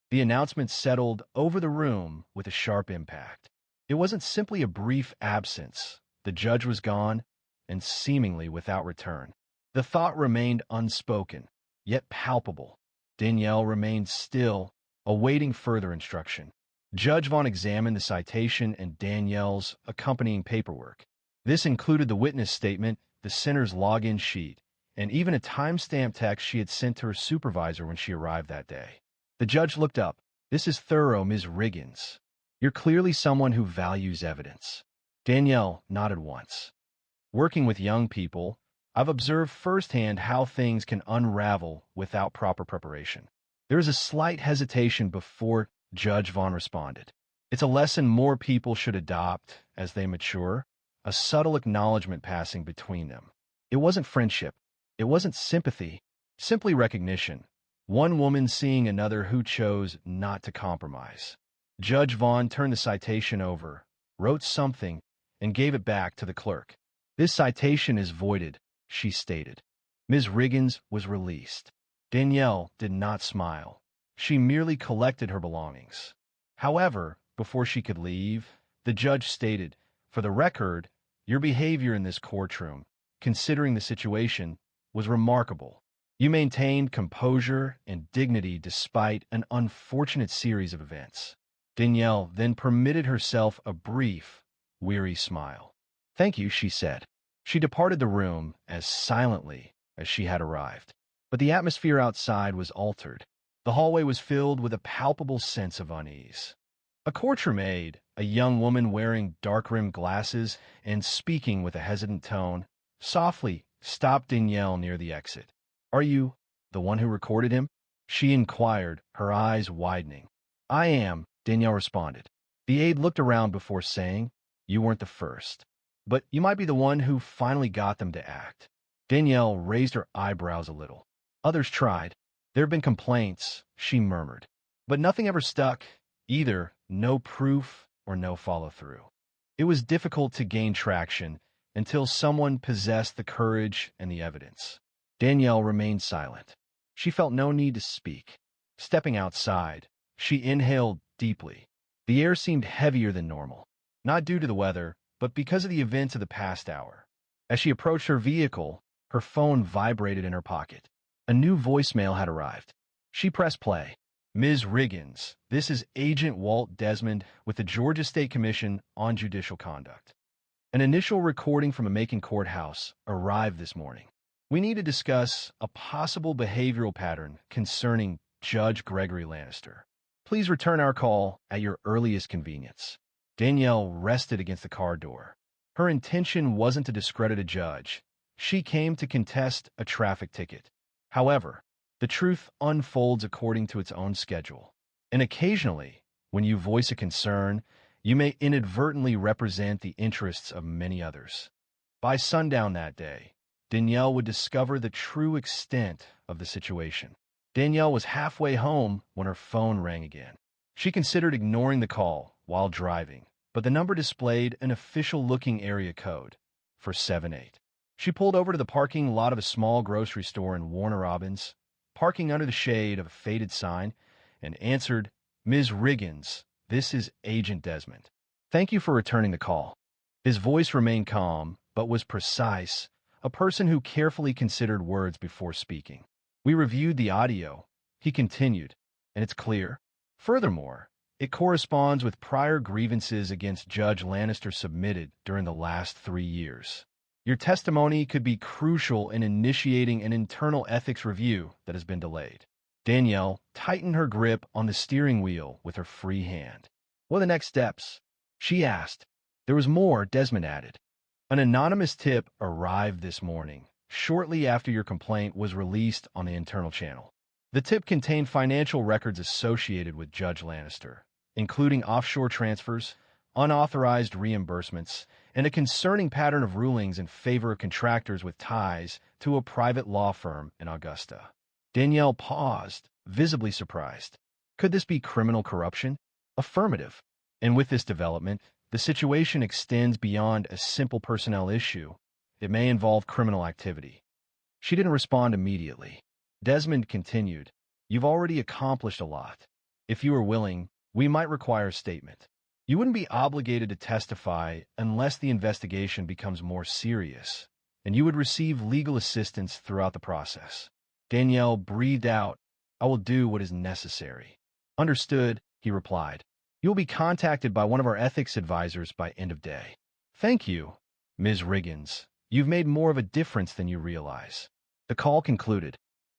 The announcement settled over the room with a sharp impact. It wasn't simply a brief absence. The judge was gone, and seemingly without return. The thought remained unspoken, yet palpable. Danielle remained still, awaiting further instruction. Judge Vaughn examined the citation and Danielle's accompanying paperwork. This included the witness statement, the center's login sheet, and even a time-stamped text she had sent to her supervisor when she arrived that day. The judge looked up. This is thorough, Ms. Riggins. You're clearly someone who values evidence. Danielle nodded once. Working with young people, I've observed firsthand how things can unravel without proper preparation. There is a slight hesitation before Judge Vaughn responded. It's a lesson more people should adopt as they mature, a subtle acknowledgement passing between them. It wasn't friendship. It wasn't sympathy, simply recognition. One woman seeing another who chose not to compromise. Judge Vaughn turned the citation over, wrote something, and gave it back to the clerk. This citation is voided, she stated. Ms. Riggins was released. Danielle did not smile. She merely collected her belongings. However, before she could leave, the judge stated, "For the record, your behavior in this courtroom, considering the situation, was remarkable. You maintained composure and dignity despite an unfortunate series of events." Danielle then permitted herself a brief, weary smile. "Thank you," she said. She departed the room as silently as she had arrived. But the atmosphere outside was altered. The hallway was filled with a palpable sense of unease. A courtroom aide, a young woman wearing dark-rimmed glasses and speaking with a hesitant tone, softly stopped Danielle near the exit. "Are you the one who recorded him?" she inquired, her eyes widening. "I am," Danielle responded. The aide looked around before saying, "You weren't the first. But you might be the one who finally got them to act." Danielle raised her eyebrows a little. "Others tried. There have been complaints," she murmured. "But nothing ever stuck. Either no proof or no follow-through. It was difficult to gain traction until someone possessed the courage and the evidence." Danielle remained silent. She felt no need to speak. Stepping outside, she inhaled deeply. The air seemed heavier than normal, not due to the weather, but because of the events of the past hour. As she approached her vehicle, her phone vibrated in her pocket. A new voicemail had arrived. She pressed play. "Ms. Riggins, this is Agent Walt Desmond with the Georgia State Commission on Judicial Conduct. An initial recording from a Macon courthouse arrived this morning. We need to discuss a possible behavioral pattern concerning Judge Gregory Lannister. Please return our call at your earliest convenience." Danielle rested against the car door. Her intention wasn't to discredit a judge. She came to contest a traffic ticket. However, the truth unfolds according to its own schedule. And occasionally, when you voice a concern, you may inadvertently represent the interests of many others. By sundown that day, Danielle would discover the true extent of the situation. Danielle was halfway home when her phone rang again. She considered ignoring the call while driving, but the number displayed an official-looking area code for 78. She pulled over to the parking lot of a small grocery store in Warner Robins, parking under the shade of a faded sign, and answered, "Ms. Riggins, this is Agent Desmond. Thank you for returning the call." His voice remained calm, but was precise, a person who carefully considered words before speaking. "We reviewed the audio," he continued, "and it's clear. Furthermore, it corresponds with prior grievances against Judge Lannister submitted during the last 3 years. Your testimony could be crucial in initiating an internal ethics review that has been delayed." Danielle tightened her grip on the steering wheel with her free hand. "What are the next steps?" she asked. There was more, Desmond added. "An anonymous tip arrived this morning, shortly after your complaint was released on the internal channel. The tip contained financial records associated with Judge Lannister, including offshore transfers, unauthorized reimbursements, and a concerning pattern of rulings in favor of contractors with ties to a private law firm in Augusta." Danielle paused, visibly surprised. Could this be criminal corruption? Affirmative. And with this development, the situation extends beyond a simple personnel issue. It may involve criminal activity. She didn't respond immediately. Desmond continued, "You've already accomplished a lot. If you are willing, we might require a statement. You wouldn't be obligated to testify unless the investigation becomes more serious, and you would receive legal assistance throughout the process." Danielle breathed out, "I will do what is necessary." "Understood," he replied. "You will be contacted by one of our ethics advisors by end of day." "Thank you, Ms. Riggins. You've made more of a difference than you realize." The call concluded.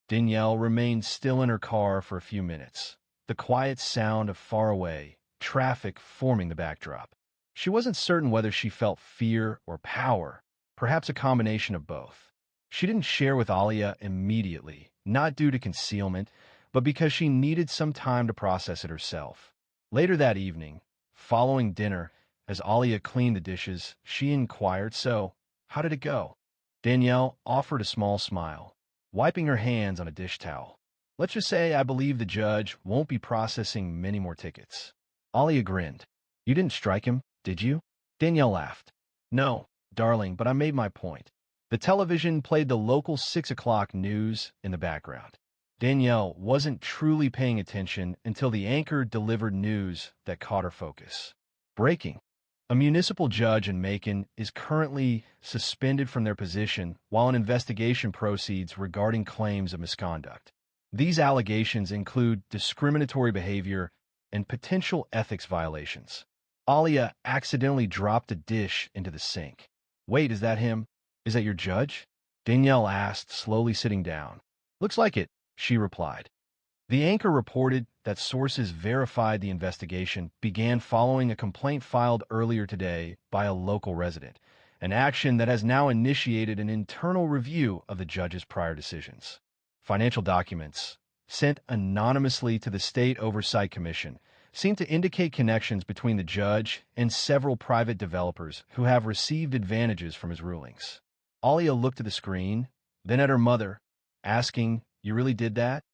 Danielle remained still in her car for a few minutes, the quiet sound of faraway traffic forming the backdrop. She wasn't certain whether she felt fear or power, perhaps a combination of both. She didn't share with Alia immediately, not due to concealment, but because she needed some time to process it herself. Later that evening, following dinner, as Alia cleaned the dishes, she inquired, "So, how did it go?" Danielle offered a small smile, wiping her hands on a dish towel. "Let's just say I believe the judge won't be processing many more tickets." Alia grinned. "You didn't strike him, did you?" Danielle laughed. "No, darling, but I made my point." The television played the local 6 o'clock news in the background. Danielle wasn't truly paying attention until the anchor delivered news that caught her focus. Breaking. A municipal judge in Macon is currently suspended from their position while an investigation proceeds regarding claims of misconduct. These allegations include discriminatory behavior and potential ethics violations. Alia accidentally dropped a dish into the sink. "Wait, is that him? Is that your judge?" Danielle asked, slowly sitting down. "Looks like it," she replied. The anchor reported that sources verified the investigation began following a complaint filed earlier today by a local resident, an action that has now initiated an internal review of the judge's prior decisions. Financial documents, sent anonymously to the State Oversight Commission, seem to indicate connections between the judge and several private developers who have received advantages from his rulings. Alia looked at the screen, then at her mother, asking, "You really did that?"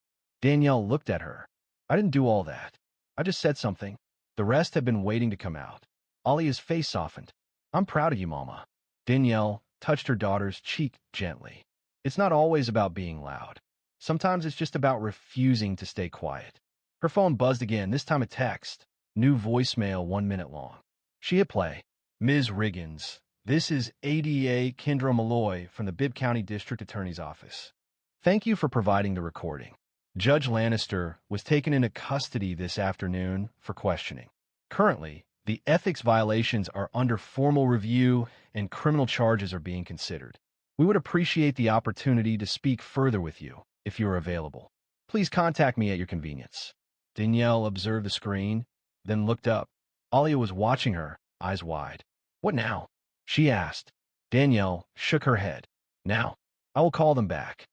Danielle looked at her. "I didn't do all that. I just said something. The rest have been waiting to come out." Alia's face softened. "I'm proud of you, Mama." Danielle touched her daughter's cheek gently. "It's not always about being loud. Sometimes it's just about refusing to stay quiet." Her phone buzzed again, this time a text. New voicemail 1 minute long. She hit play. "Ms. Riggins, this is ADA Kendra Malloy from the Bibb County District Attorney's Office. Thank you for providing the recording. Judge Lannister was taken into custody this afternoon for questioning. Currently, the ethics violations are under formal review and criminal charges are being considered. We would appreciate the opportunity to speak further with you if you are available. Please contact me at your convenience." Danielle observed the screen, then looked up. Alia was watching her, eyes wide. "What now?" she asked. Danielle shook her head. "Now, I will call them back."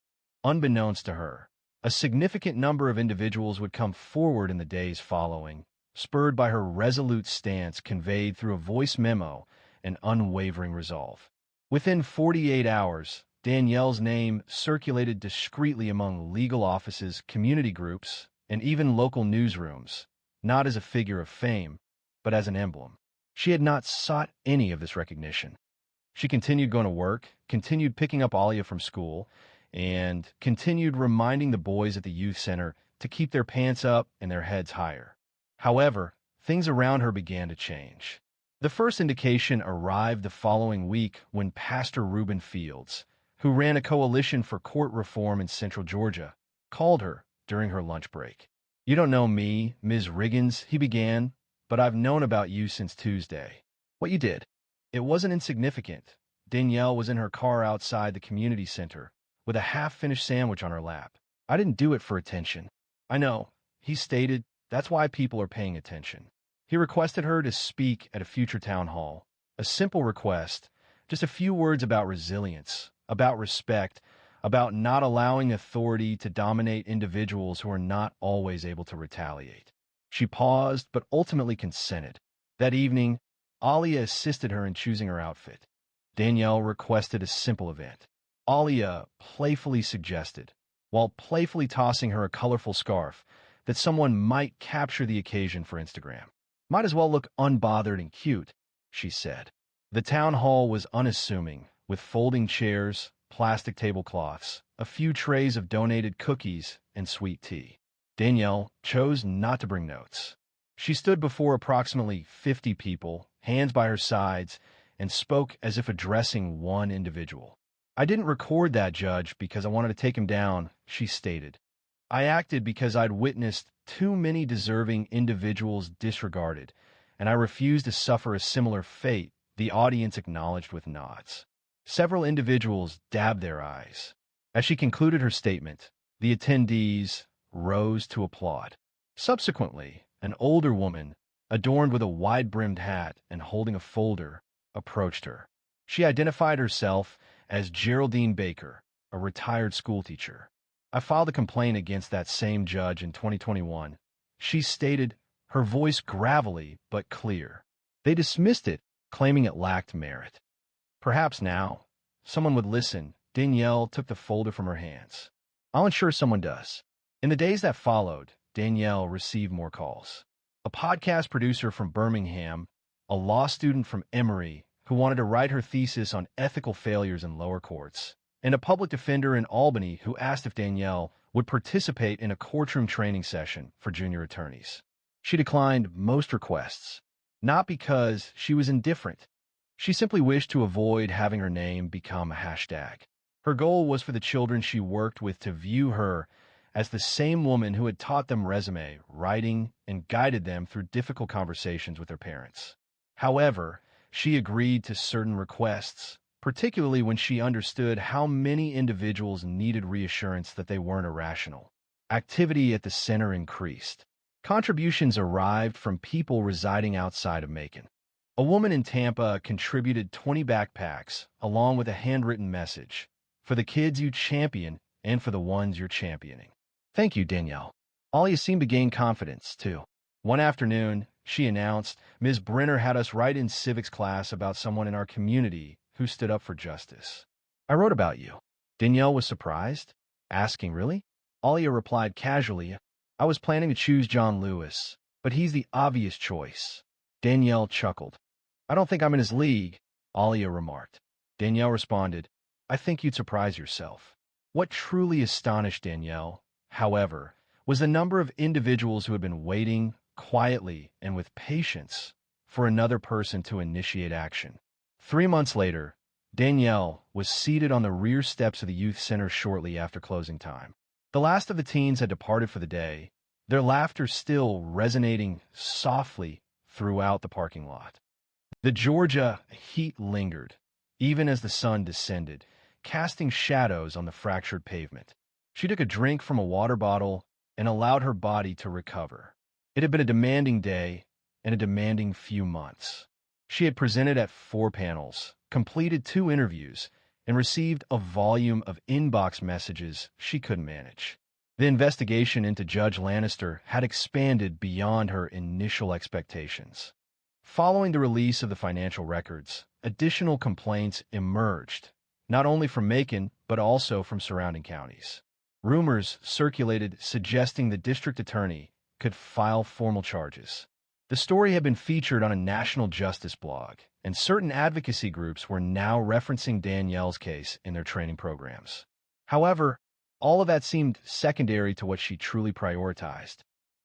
Unbeknownst to her, a significant number of individuals would come forward in the days following, spurred by her resolute stance conveyed through a voice memo and unwavering resolve. Within 48 hours, Danielle's name circulated discreetly among legal offices, community groups, and even local newsrooms, not as a figure of fame, but as an emblem. She had not sought any of this recognition. She continued going to work, continued picking up Alia from school, and continued reminding the boys at the youth center to keep their pants up and their heads higher. However, things around her began to change. The first indication arrived the following week when Pastor Reuben Fields, who ran a coalition for court reform in Central Georgia, called her during her lunch break. "You don't know me, Ms. Riggins," he began, "but I've known about you since Tuesday. What you did. It wasn't insignificant." Danielle was in her car outside the community center, with a half-finished sandwich on her lap. "I didn't do it for attention." "I know," he stated. "That's why people are paying attention." He requested her to speak at a future town hall. A simple request, just a few words about resilience, about respect, about not allowing authority to dominate individuals who are not always able to retaliate. She paused, but ultimately consented. That evening, Alia assisted her in choosing her outfit. Danielle requested a simple event. Alia playfully suggested, while playfully tossing her a colorful scarf, that someone might capture the occasion for Instagram. "Might as well look unbothered and cute," she said. The town hall was unassuming, with folding chairs, plastic tablecloths, a few trays of donated cookies, and sweet tea. Danielle chose not to bring notes. She stood before approximately 50 people, hands by her sides, and spoke as if addressing one individual. "I didn't record that judge because I wanted to take him down," she stated. "I acted because I'd witnessed too many deserving individuals disregarded, and I refused to suffer a similar fate," the audience acknowledged with nods. Several individuals dabbed their eyes. As she concluded her statement, the attendees rose to applaud. Subsequently, an older woman, adorned with a wide-brimmed hat and holding a folder, approached her. She identified herself as Geraldine Baker, a retired schoolteacher. I filed a complaint against that same judge in 2021. She stated, her voice gravelly but clear. They dismissed it, claiming it lacked merit. Perhaps now, someone would listen. Danielle took the folder from her hands. I'll ensure someone does. In the days that followed, Danielle received more calls. A podcast producer from Birmingham, a law student from Emory who wanted to write her thesis on ethical failures in lower courts, and a public defender in Albany who asked if Danielle would participate in a courtroom training session for junior attorneys. She declined most requests, not because she was indifferent. She simply wished to avoid having her name become a hashtag. Her goal was for the children she worked with to view her as the same woman who had taught them resume writing and guided them through difficult conversations with their parents. However, she agreed to certain requests, particularly when she understood how many individuals needed reassurance that they weren't irrational. Activity at the center increased. Contributions arrived from people residing outside of Macon. A woman in Tampa contributed 20 backpacks, along with a handwritten message, for the kids you champion and for the ones you're championing. Thank you, Danielle. Alia seemed to gain confidence, too. One afternoon, she announced, Ms. Brenner had us write in civics class about someone in our community who stood up for justice. I wrote about you. Danielle was surprised, asking, really? Alia replied casually, I was planning to choose John Lewis, but he's the obvious choice. Danielle chuckled. I don't think I'm in his league, Alia remarked. Danielle responded, I think you'd surprise yourself. What truly astonished Danielle, however, was the number of individuals who had been waiting quietly and with patience for another person to initiate action. 3 months later, Danielle was seated on the rear steps of the youth center shortly after closing time. The last of the teens had departed for the day, their laughter still resonating softly throughout the parking lot. The Georgia heat lingered, even as the sun descended, casting shadows on the fractured pavement. She took a drink from a water bottle and allowed her body to recover. It had been a demanding day and a demanding few months. She had presented at 4 panels, completed 2 interviews, and received a volume of inbox messages she couldn't manage. The investigation into Judge Lannister had expanded beyond her initial expectations. Following the release of the financial records, additional complaints emerged, not only from Macon, but also from surrounding counties. Rumors circulated suggesting the district attorney could file formal charges. The story had been featured on a national justice blog, and certain advocacy groups were now referencing Danielle's case in their training programs. However, all of that seemed secondary to what she truly prioritized.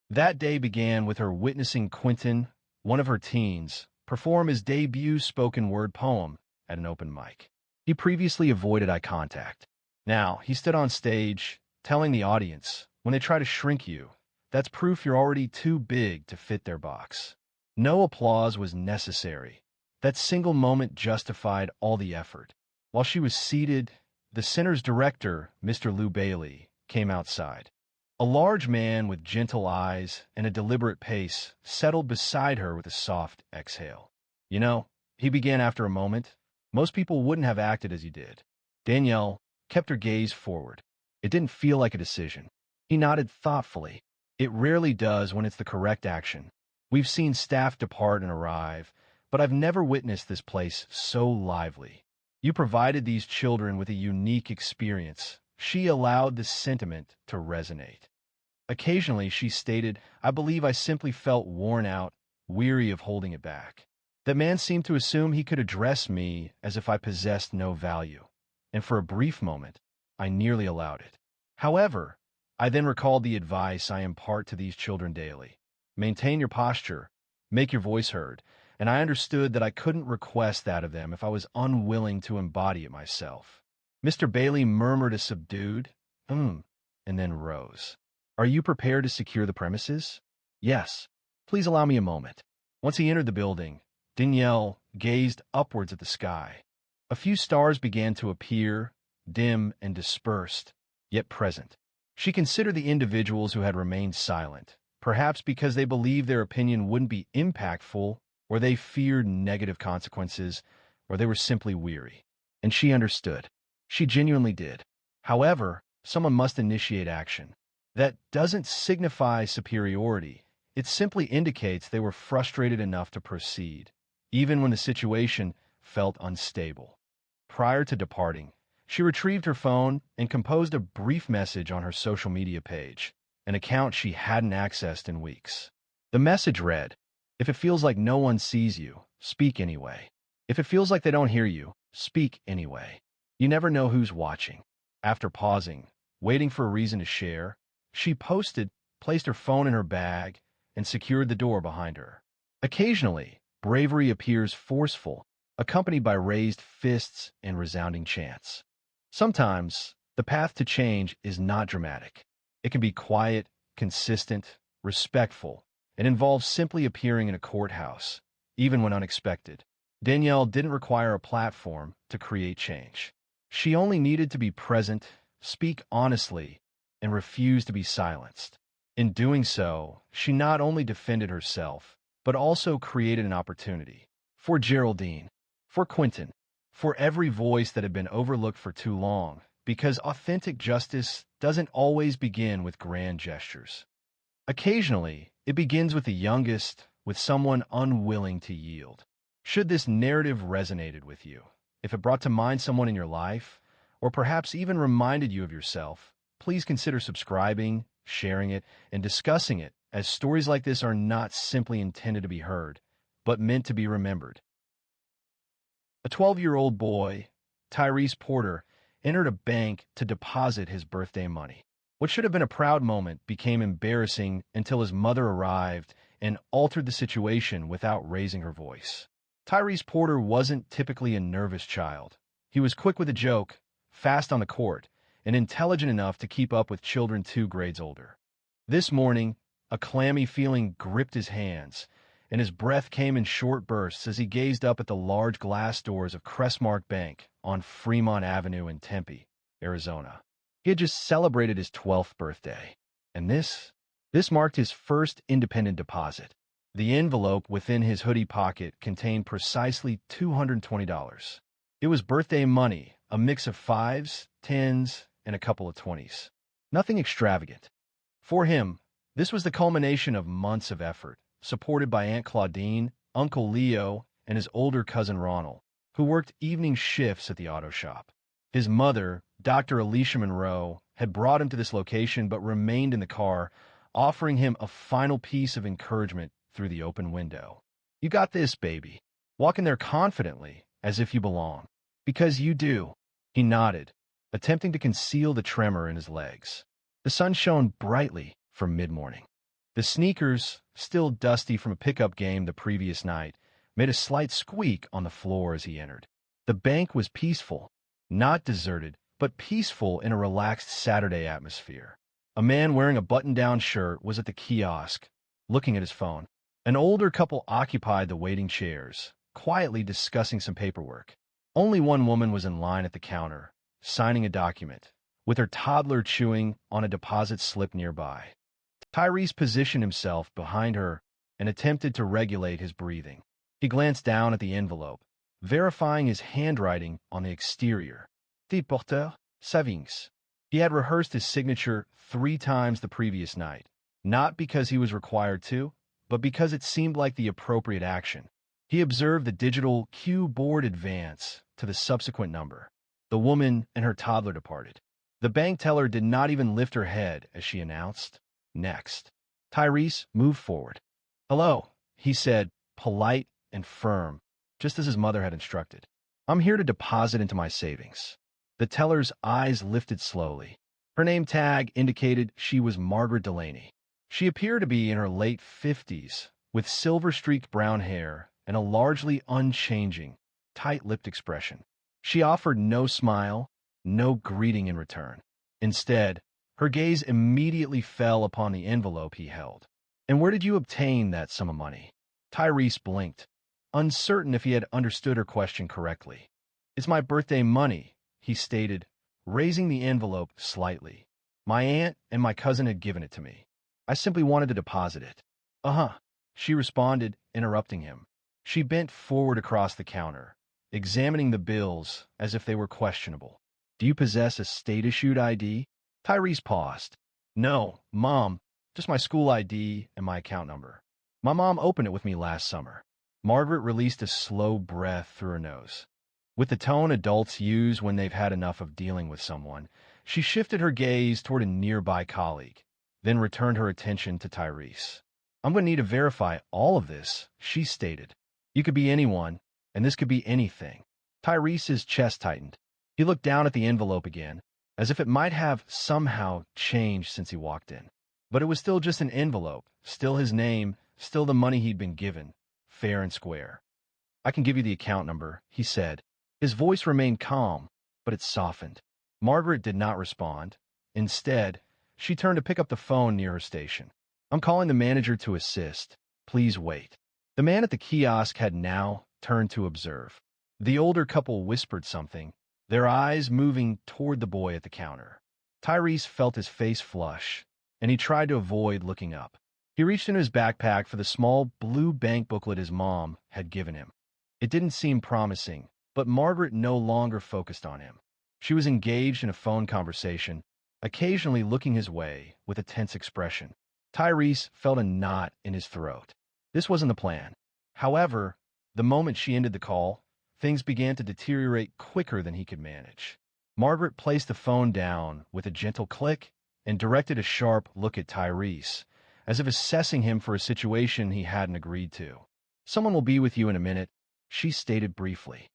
That day began with her witnessing Quentin, one of her teens, perform his debut spoken word poem at an open mic. He previously avoided eye contact. Now, he stood on stage, telling the audience, when they try to shrink you, that's proof you're already too big to fit their box. No applause was necessary. That single moment justified all the effort. While she was seated, the center's director, Mr. Lou Bailey, came outside. A large man with gentle eyes and a deliberate pace settled beside her with a soft exhale. You know, he began after a moment, most people wouldn't have acted as you did. Danielle kept her gaze forward. It didn't feel like a decision. He nodded thoughtfully. It rarely does when it's the correct action. We've seen staff depart and arrive, but I've never witnessed this place so lively. You provided these children with a unique experience. She allowed the sentiment to resonate. Occasionally, she stated, I believe I simply felt worn out, weary of holding it back. That man seemed to assume he could address me as if I possessed no value, and for a brief moment, I nearly allowed it. However, I then recalled the advice I impart to these children daily. Maintain your posture, make your voice heard, and I understood that I couldn't request that of them if I was unwilling to embody it myself. Mr. Bailey murmured a subdued, and then rose. Are you prepared to secure the premises? Yes. Please allow me a moment. Once he entered the building, Danielle gazed upwards at the sky. A few stars began to appear, dim and dispersed, yet present. She considered the individuals who had remained silent, perhaps because they believed their opinion wouldn't be impactful, or they feared negative consequences, or they were simply weary. And she understood. She genuinely did. However, someone must initiate action. That doesn't signify superiority. It simply indicates they were frustrated enough to proceed, even when the situation felt unstable. Prior to departing, she retrieved her phone and composed a brief message on her social media page, an account she hadn't accessed in weeks. The message read, "If it feels like no one sees you, speak anyway. If it feels like they don't hear you, speak anyway. You never know who's watching." After pausing, waiting for a reason to share, she placed her phone in her bag, and secured the door behind her. Occasionally, bravery appears forceful, accompanied by raised fists and resounding chants. Sometimes, the path to change is not dramatic. It can be quiet, consistent, respectful, and involves simply appearing in a courthouse, even when unexpected. Danielle didn't require a platform to create change. She only needed to be present, speak honestly, and refuse to be silenced. In doing so, she not only defended herself, but also created an opportunity for Geraldine, for Quentin, for every voice that had been overlooked for too long, because authentic justice doesn't always begin with grand gestures. Occasionally, it begins with the youngest, with someone unwilling to yield. Should this narrative resonated with you, if it brought to mind someone in your life, or perhaps even reminded you of yourself, please consider subscribing, sharing it, and discussing it, as stories like this are not simply intended to be heard, but meant to be remembered. A 12-year-old boy, Tyrese Porter, entered a bank to deposit his birthday money. What should have been a proud moment became embarrassing until his mother arrived and altered the situation without raising her voice. Tyrese Porter wasn't typically a nervous child. He was quick with a joke, fast on the court, and intelligent enough to keep up with children 2 grades older. This morning, a clammy feeling gripped his hands, and his breath came in short bursts as he gazed up at the large glass doors of Crestmark Bank on Fremont Avenue in Tempe, Arizona. He had just celebrated his 12th birthday, and this marked his first independent deposit. The envelope within his hoodie pocket contained precisely $220. It was birthday money, a mix of 5s, 10s, and a couple of 20s. Nothing extravagant. For him, this was the culmination of months of effort, supported by Aunt Claudine, Uncle Leo, and his older cousin Ronald, who worked evening shifts at the auto shop. His mother, Dr. Alicia Monroe, had brought him to this location but remained in the car, offering him a final piece of encouragement through the open window. "You got this, baby. Walk in there confidently, as if you belong. Because you do." He nodded, attempting to conceal the tremor in his legs. The sun shone brightly from mid-morning. The sneakers, still dusty from a pickup game the previous night, made a slight squeak on the floor as he entered. The bank was peaceful, not deserted, but peaceful in a relaxed Saturday atmosphere. A man wearing a button-down shirt was at the kiosk, looking at his phone. An older couple occupied the waiting chairs, quietly discussing some paperwork. Only one woman was in line at the counter, signing a document, with her toddler chewing on a deposit slip nearby. Tyrese positioned himself behind her and attempted to regulate his breathing. He glanced down at the envelope, verifying his handwriting on the exterior. "De Porter Savings." He had rehearsed his signature 3 times the previous night, not because he was required to, but because it seemed like the appropriate action. He observed the digital cue board advance to the subsequent number. The woman and her toddler departed. The bank teller did not even lift her head as she announced, "Next." Tyrese moved forward. "Hello," he said, polite and firm, just as his mother had instructed. "I'm here to deposit into my savings." The teller's eyes lifted slowly. Her name tag indicated she was Margaret Delaney. She appeared to be in her late 50s, with silver-streaked brown hair and a largely unchanging, tight-lipped expression. She offered no smile, no greeting in return. Instead, her gaze immediately fell upon the envelope he held. "And where did you obtain that sum of money?" Tyrese blinked, uncertain if he had understood her question correctly. "It's my birthday money," he stated, raising the envelope slightly. "My aunt and my cousin had given it to me. I simply wanted to deposit it." "Uh-huh," she responded, interrupting him. She bent forward across the counter, examining the bills as if they were questionable. Do you possess a state-issued ID? Tyrese paused. No, Mom, just my school ID and my account number. My mom opened it with me last summer. Margaret released a slow breath through her nose. With the tone adults use when they've had enough of dealing with someone, she shifted her gaze toward a nearby colleague, then returned her attention to Tyrese. I'm going to need to verify all of this, she stated. You could be anyone, and this could be anything. Tyrese's chest tightened. He looked down at the envelope again, as if it might have somehow changed since he walked in. But it was still just an envelope, still his name, still the money he'd been given, fair and square. I can give you the account number, he said. His voice remained calm, but it softened. Margaret did not respond. Instead, she turned to pick up the phone near her station. I'm calling the manager to assist. Please wait. The man at the kiosk had now turned to observe. The older couple whispered something, their eyes moving toward the boy at the counter. Tyrese felt his face flush, and he tried to avoid looking up. He reached into his backpack for the small blue bank booklet his mom had given him. It didn't seem promising, but Margaret no longer focused on him. She was engaged in a phone conversation, occasionally looking his way with a tense expression. Tyrese felt a knot in his throat. This wasn't the plan. However, the moment she ended the call, things began to deteriorate quicker than he could manage. Margaret placed the phone down with a gentle click and directed a sharp look at Tyrese, as if assessing him for a situation he hadn't agreed to. Someone will be with you in a minute, she stated briefly.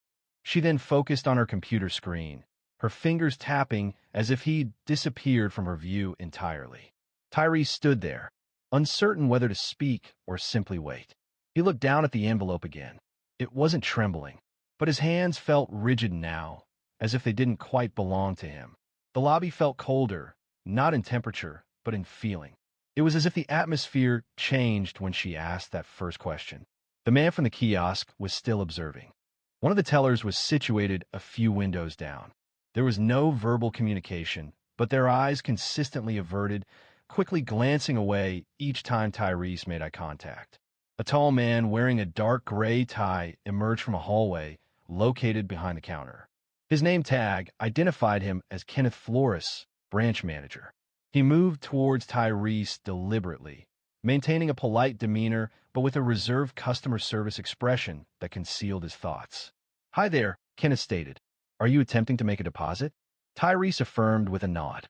She then focused on her computer screen, her fingers tapping as if he'd disappeared from her view entirely. Tyrese stood there, uncertain whether to speak or simply wait. He looked down at the envelope again. It wasn't trembling, but his hands felt rigid now, as if they didn't quite belong to him. The lobby felt colder, not in temperature, but in feeling. It was as if the atmosphere changed when she asked that first question. The man from the kiosk was still observing. One of the tellers was situated a few windows down. There was no verbal communication, but their eyes consistently averted, quickly glancing away each time Tyrese made eye contact. A tall man wearing a dark gray tie emerged from a hallway located behind the counter. His name tag identified him as Kenneth Flores, branch manager. He moved towards Tyrese deliberately, maintaining a polite demeanor but with a reserved customer service expression that concealed his thoughts. Hi there, Kenneth stated. Are you attempting to make a deposit? Tyrese affirmed with a nod.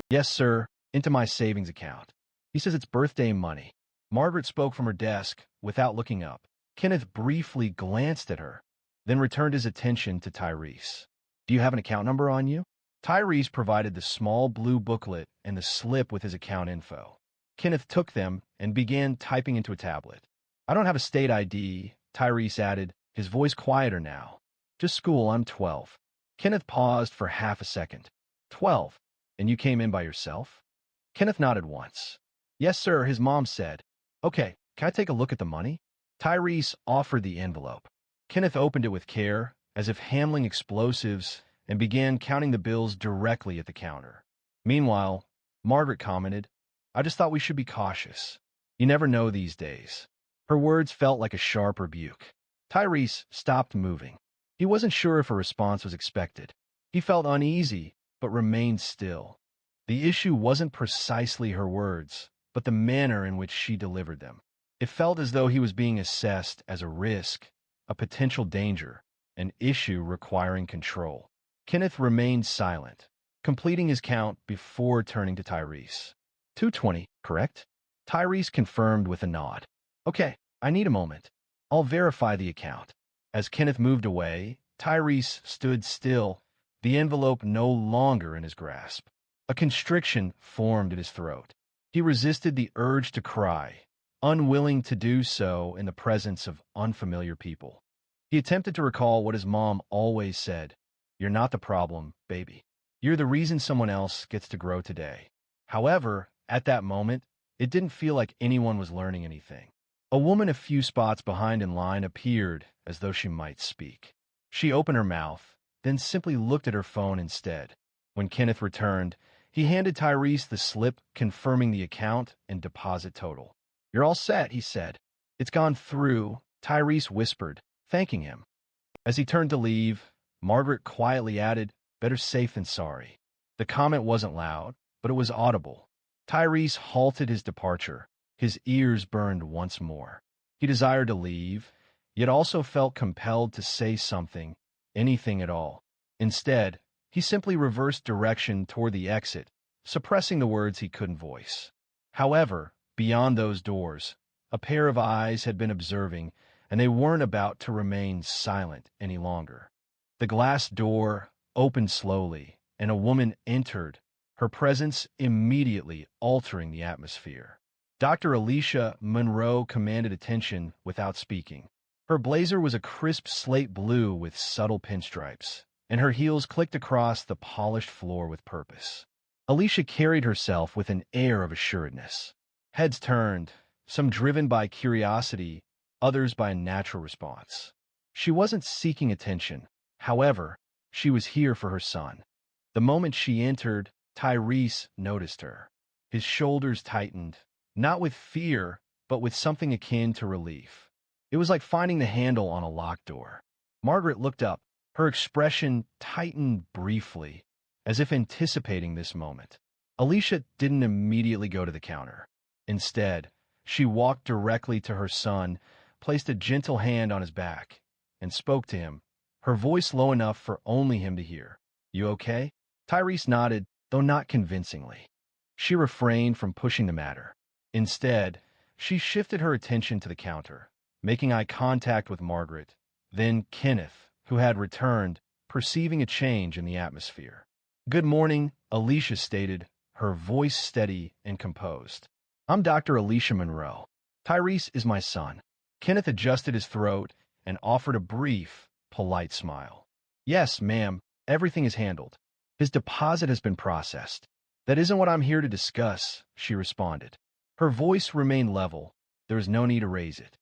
Yes, sir, into my savings account. He says it's birthday money. Margaret spoke from her desk without looking up. Kenneth briefly glanced at her, then returned his attention to Tyrese. Do you have an account number on you? Tyrese provided the small blue booklet and the slip with his account info. Kenneth took them and began typing into a tablet. I don't have a state ID, Tyrese added, his voice quieter now. Just school, I'm 12. Kenneth paused for half a second. 12? And you came in by yourself? Kenneth nodded once. Yes, sir, his mom said. Okay, can I take a look at the money? Tyrese offered the envelope. Kenneth opened it with care, as if handling explosives, and began counting the bills directly at the counter. Meanwhile, Margaret commented, I just thought we should be cautious. You never know these days. Her words felt like a sharp rebuke. Tyrese stopped moving. He wasn't sure if a response was expected. He felt uneasy, but remained still. The issue wasn't precisely her words, but the manner in which she delivered them. It felt as though he was being assessed as a risk, a potential danger, an issue requiring control. Kenneth remained silent, completing his count before turning to Tyrese. 220, correct? Tyrese confirmed with a nod. Okay, I need a moment. I'll verify the account. As Kenneth moved away, Tyrese stood still, the envelope no longer in his grasp. A constriction formed in his throat. He resisted the urge to cry, unwilling to do so in the presence of unfamiliar people. He attempted to recall what his mom always said, You're not the problem, baby. You're the reason someone else gets to grow today. However, at that moment, it didn't feel like anyone was learning anything. A woman a few spots behind in line appeared as though she might speak. She opened her mouth, then simply looked at her phone instead. When Kenneth returned, he handed Tyrese the slip confirming the account and deposit total. You're all set, he said. It's gone through, Tyrese whispered, thanking him. As he turned to leave, Margaret quietly added, Better safe than sorry. The comment wasn't loud, but it was audible. Tyrese halted his departure. His ears burned once more. He desired to leave, yet also felt compelled to say something, anything at all. Instead, he simply reversed direction toward the exit, suppressing the words he couldn't voice. However, beyond those doors, a pair of eyes had been observing, and they weren't about to remain silent any longer. The glass door opened slowly, and a woman entered, her presence immediately altering the atmosphere. Dr. Alicia Monroe commanded attention without speaking. Her blazer was a crisp slate blue with subtle pinstripes, and her heels clicked across the polished floor with purpose. Alicia carried herself with an air of assuredness. Heads turned, some driven by curiosity, others by a natural response. She wasn't seeking attention. However, she was here for her son. The moment she entered, Tyrese noticed her. His shoulders tightened, not with fear, but with something akin to relief. It was like finding the handle on a locked door. Margaret looked up. Her expression tightened briefly, as if anticipating this moment. Alicia didn't immediately go to the counter. Instead, she walked directly to her son, placed a gentle hand on his back, and spoke to him, her voice low enough for only him to hear. "You okay?" Tyrese nodded, though not convincingly. She refrained from pushing the matter. Instead, she shifted her attention to the counter, making eye contact with Margaret, then Kenneth, who had returned, perceiving a change in the atmosphere. "Good morning," Alicia stated, her voice steady and composed. "I'm Dr. Alicia Monroe. Tyrese is my son." Kenneth adjusted his throat and offered a brief, polite smile. "Yes, ma'am, everything is handled. His deposit has been processed." "That isn't what I'm here to discuss," she responded. Her voice remained level. There was no need to raise it.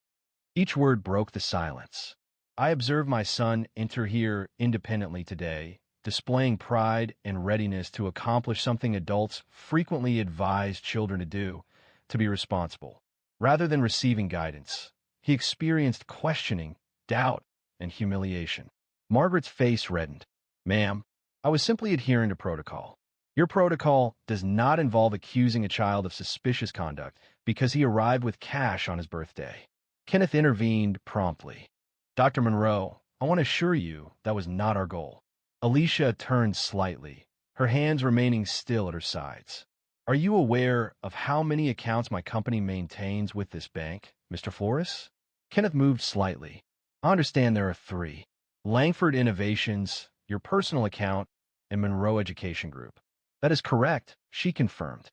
Each word broke the silence. "I observed my son enter here independently today, displaying pride and readiness to accomplish something adults frequently advise children to do, to be responsible. Rather than receiving guidance, he experienced questioning, doubt, and humiliation." Margaret's face reddened. "Ma'am, I was simply adhering to protocol. Your protocol does not involve accusing a child of suspicious conduct because he arrived with cash on his birthday." Kenneth intervened promptly. "Dr. Monroe, I want to assure you that was not our goal." Alicia turned slightly, her hands remaining still at her sides. "Are you aware of how many accounts my company maintains with this bank, Mr. Flores?" Kenneth moved slightly. "I understand there are 3. Langford Innovations, your personal account, and Monroe Education Group." "That is correct," she confirmed.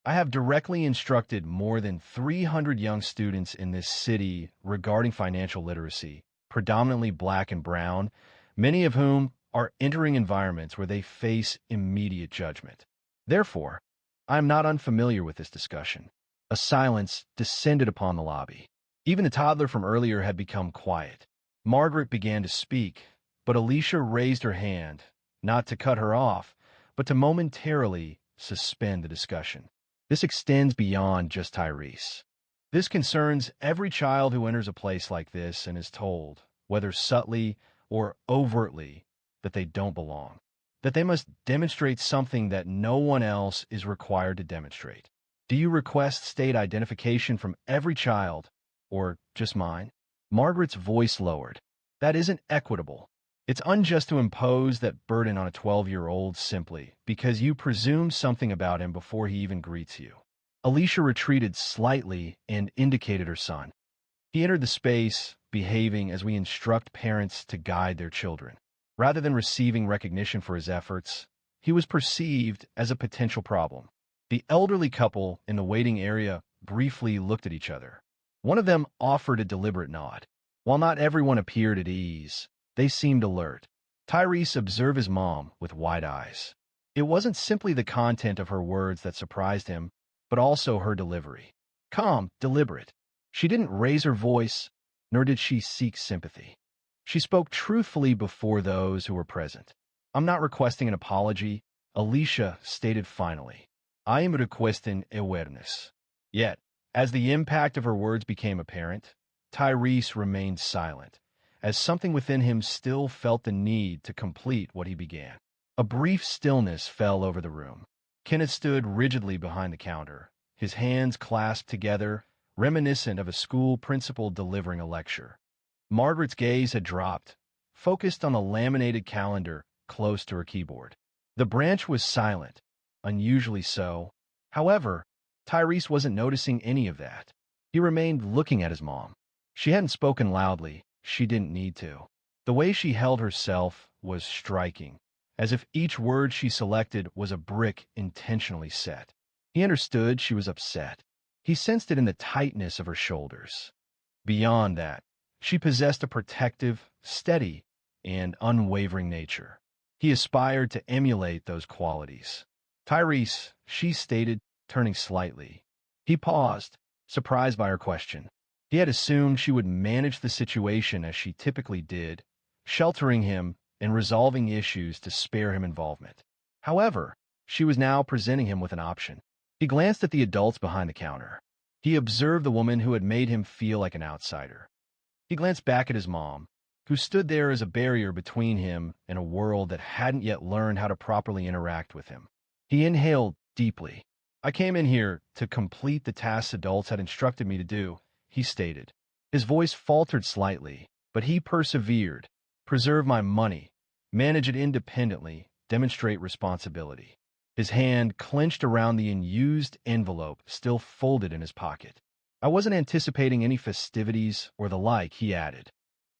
"I have directly instructed more than 300 young students in this city regarding financial literacy, predominantly black and brown, many of whom are entering environments where they face immediate judgment. Therefore, I am not unfamiliar with this discussion." A silence descended upon the lobby. Even the toddler from earlier had become quiet. Margaret began to speak, but Alicia raised her hand, not to cut her off, but to momentarily suspend the discussion. "This extends beyond just Tyrese. This concerns every child who enters a place like this and is told, whether subtly or overtly, that they don't belong, that they must demonstrate something that no one else is required to demonstrate. Do you request state identification from every child, or just mine?" Margaret's voice lowered. "That isn't equitable. It's unjust to impose that burden on a 12-year-old simply because you presume something about him before he even greets you." Alicia retreated slightly and indicated her son. He entered the space, behaving as we instruct parents to guide their children. Rather than receiving recognition for his efforts, he was perceived as a potential problem. The elderly couple in the waiting area briefly looked at each other. One of them offered a deliberate nod. While not everyone appeared at ease, they seemed alert. Tyrese observed his mom with wide eyes. It wasn't simply the content of her words that surprised him, but also her delivery. Calm, deliberate. She didn't raise her voice, nor did she seek sympathy. She spoke truthfully before those who were present. "I'm not requesting an apology," Alicia stated finally. "I am requesting awareness." Yet, as the impact of her words became apparent, Tyrese remained silent, as something within him still felt the need to complete what he began. A brief stillness fell over the room. Kenneth stood rigidly behind the counter, his hands clasped together, reminiscent of a school principal delivering a lecture. Margaret's gaze had dropped, focused on a laminated calendar close to her keyboard. The branch was silent, unusually so. However, Tyrese wasn't noticing any of that. He remained looking at his mom. She hadn't spoken loudly. She didn't need to. The way she held herself was striking, as if each word she selected was a brick intentionally set. He understood she was upset. He sensed it in the tightness of her shoulders. Beyond that, she possessed a protective, steady, and unwavering nature. He aspired to emulate those qualities. Tyrese, she stated, turning slightly. He paused, surprised by her question. He had assumed she would manage the situation as she typically did, sheltering him and resolving issues to spare him involvement. However, she was now presenting him with an option. He glanced at the adults behind the counter. He observed the woman who had made him feel like an outsider. He glanced back at his mom, who stood there as a barrier between him and a world that hadn't yet learned how to properly interact with him. He inhaled deeply. "I came in here to complete the tasks adults had instructed me to do," he stated. His voice faltered slightly, but he persevered. "Preserve my money, manage it independently, demonstrate responsibility." His hand clenched around the unused envelope still folded in his pocket. "I wasn't anticipating any festivities or the like," he added.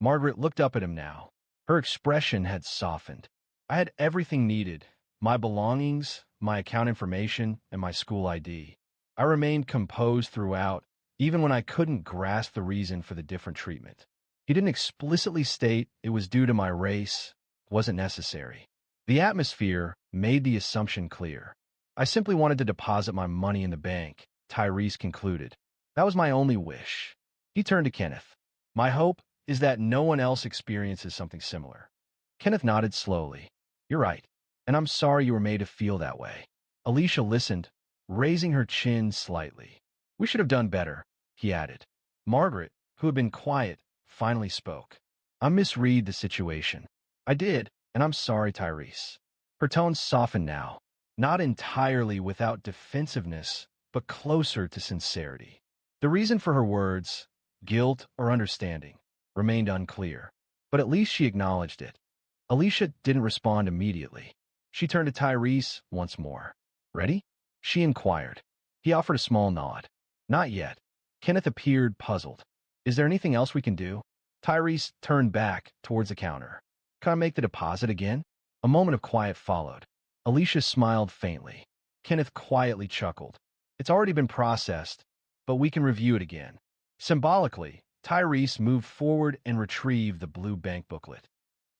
Margaret looked up at him now. Her expression had softened. "I had everything needed, my belongings, my account information, and my school ID. I remained composed throughout, even when I couldn't grasp the reason for the different treatment. He didn't explicitly state it was due to my race, wasn't necessary. The atmosphere made the assumption clear. I simply wanted to deposit my money in the bank," Tyrese concluded. "That was my only wish." He turned to Kenneth. "My hope is that no one else experiences something similar." Kenneth nodded slowly. "You're right, and I'm sorry you were made to feel that way." Alicia listened, raising her chin slightly. "We should have done better," he added. Margaret, who had been quiet, finally spoke. "I misread the situation." "I did, and I'm sorry, Tyrese." Her tone softened now, not entirely without defensiveness, but closer to sincerity. The reason for her words, guilt or understanding, remained unclear, but at least she acknowledged it. Alicia didn't respond immediately. She turned to Tyrese once more. "Ready?" she inquired. He offered a small nod. "Not yet." Kenneth appeared puzzled. "Is there anything else we can do?" Tyrese turned back towards the counter. "Can I make the deposit again?" A moment of quiet followed. Alicia smiled faintly. Kenneth quietly chuckled. "It's already been processed, but we can review it again." Symbolically, Tyrese moved forward and retrieved the blue bank booklet.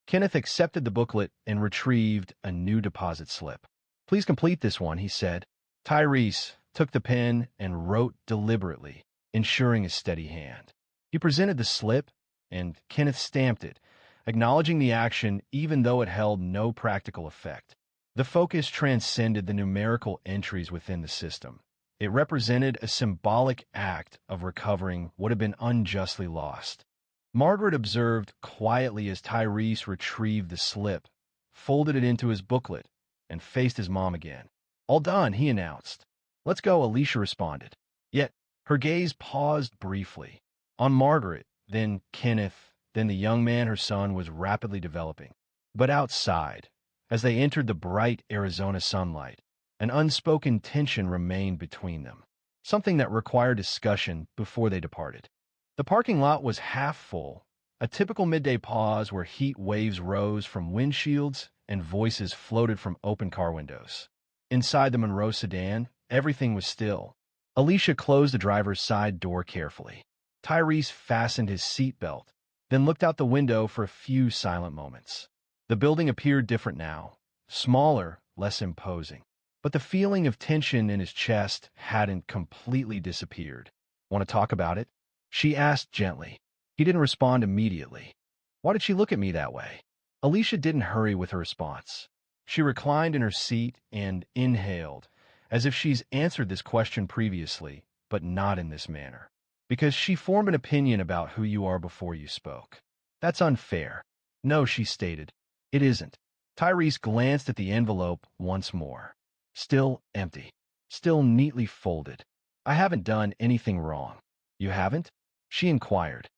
Kenneth accepted the booklet and retrieved a new deposit slip. "Please complete this one," he said. Tyrese took the pen and wrote deliberately, ensuring a steady hand. He presented the slip, and Kenneth stamped it, acknowledging the action even though it held no practical effect. The focus transcended the numerical entries within the system. It represented a symbolic act of recovering what had been unjustly lost. Margaret observed quietly as Tyrese retrieved the slip, folded it into his booklet, and faced his mom again. "All done," he announced. "Let's go," Alicia responded. Yet, her gaze paused briefly. On Margaret, then Kenneth, then the young man her son was rapidly developing. But outside, as they entered the bright Arizona sunlight, an unspoken tension remained between them, something that required discussion before they departed. The parking lot was half full, a typical midday pause where heat waves rose from windshields and voices floated from open car windows. Inside the Monroe sedan, everything was still. Alicia closed the driver's side door carefully. Tyrese fastened his seatbelt, then looked out the window for a few silent moments. The building appeared different now, smaller, less imposing. But the feeling of tension in his chest hadn't completely disappeared. "Want to talk about it?" she asked gently. He didn't respond immediately. Why did she look at me that way? Alicia didn't hurry with her response. She reclined in her seat and inhaled, as if she's answered this question previously, but not in this manner. "Because she formed an opinion about who you are before you spoke." "That's unfair." "No," she stated. "It isn't. Tyrese glanced at the envelope once more. Still empty. Still neatly folded. I haven't done anything wrong. You haven't? She inquired.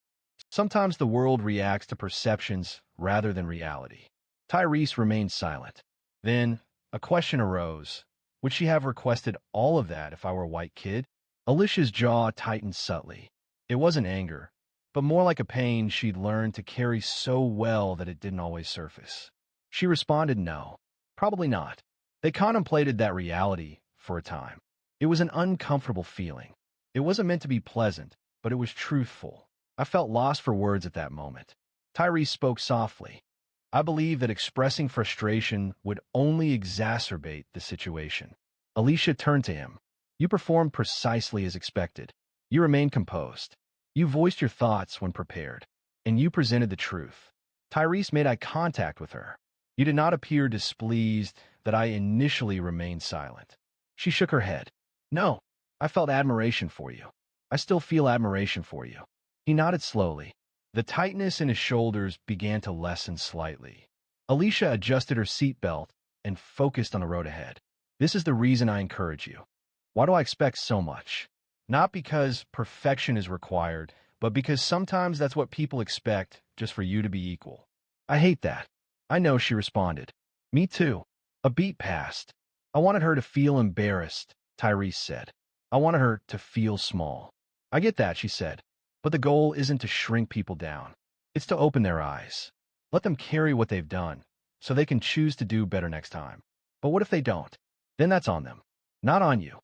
Sometimes the world reacts to perceptions rather than reality. Tyrese remained silent. Then, a question arose. Would she have requested all of that if I were a white kid? Alicia's jaw tightened subtly. It wasn't anger, but more like a pain she'd learned to carry so well that it didn't always surface. She responded no. Probably not. They contemplated that reality for a time. It was an uncomfortable feeling. It wasn't meant to be pleasant, but it was truthful. I felt lost for words at that moment. Tyrese spoke softly. I believe that expressing frustration would only exacerbate the situation. Alicia turned to him. You performed precisely as expected. You remained composed. You voiced your thoughts when prepared, and you presented the truth. Tyrese made eye contact with her. You did not appear displeased that I initially remained silent. She shook her head. No, I felt admiration for you. I still feel admiration for you. He nodded slowly. The tightness in his shoulders began to lessen slightly. Alicia adjusted her seatbelt and focused on the road ahead. This is the reason I encourage you. Why do I expect so much? Not because perfection is required, but because sometimes that's what people expect just for you to be equal. I hate that. I know, she responded. Me too. A beat passed. I wanted her to feel embarrassed, Tyrese said. I wanted her to feel small. I get that, she said. But the goal isn't to shrink people down. It's to open their eyes. Let them carry what they've done, so they can choose to do better next time. But what if they don't? Then that's on them, not on you.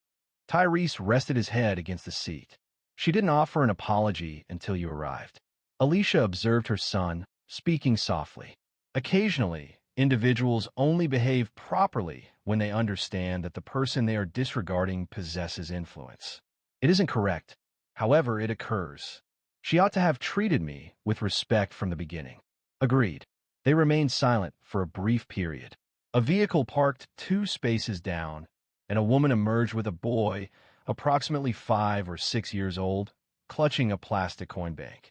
Tyrese rested his head against the seat. She didn't offer an apology until you arrived. Alicia observed her son, speaking softly. Occasionally, individuals only behave properly when they understand that the person they are disregarding possesses influence. It isn't correct. However, it occurs. She ought to have treated me with respect from the beginning. Agreed. They remained silent for a brief period. A vehicle parked 2 spaces down, and a woman emerged with a boy, approximately 5 or 6 years old, clutching a plastic coin bank.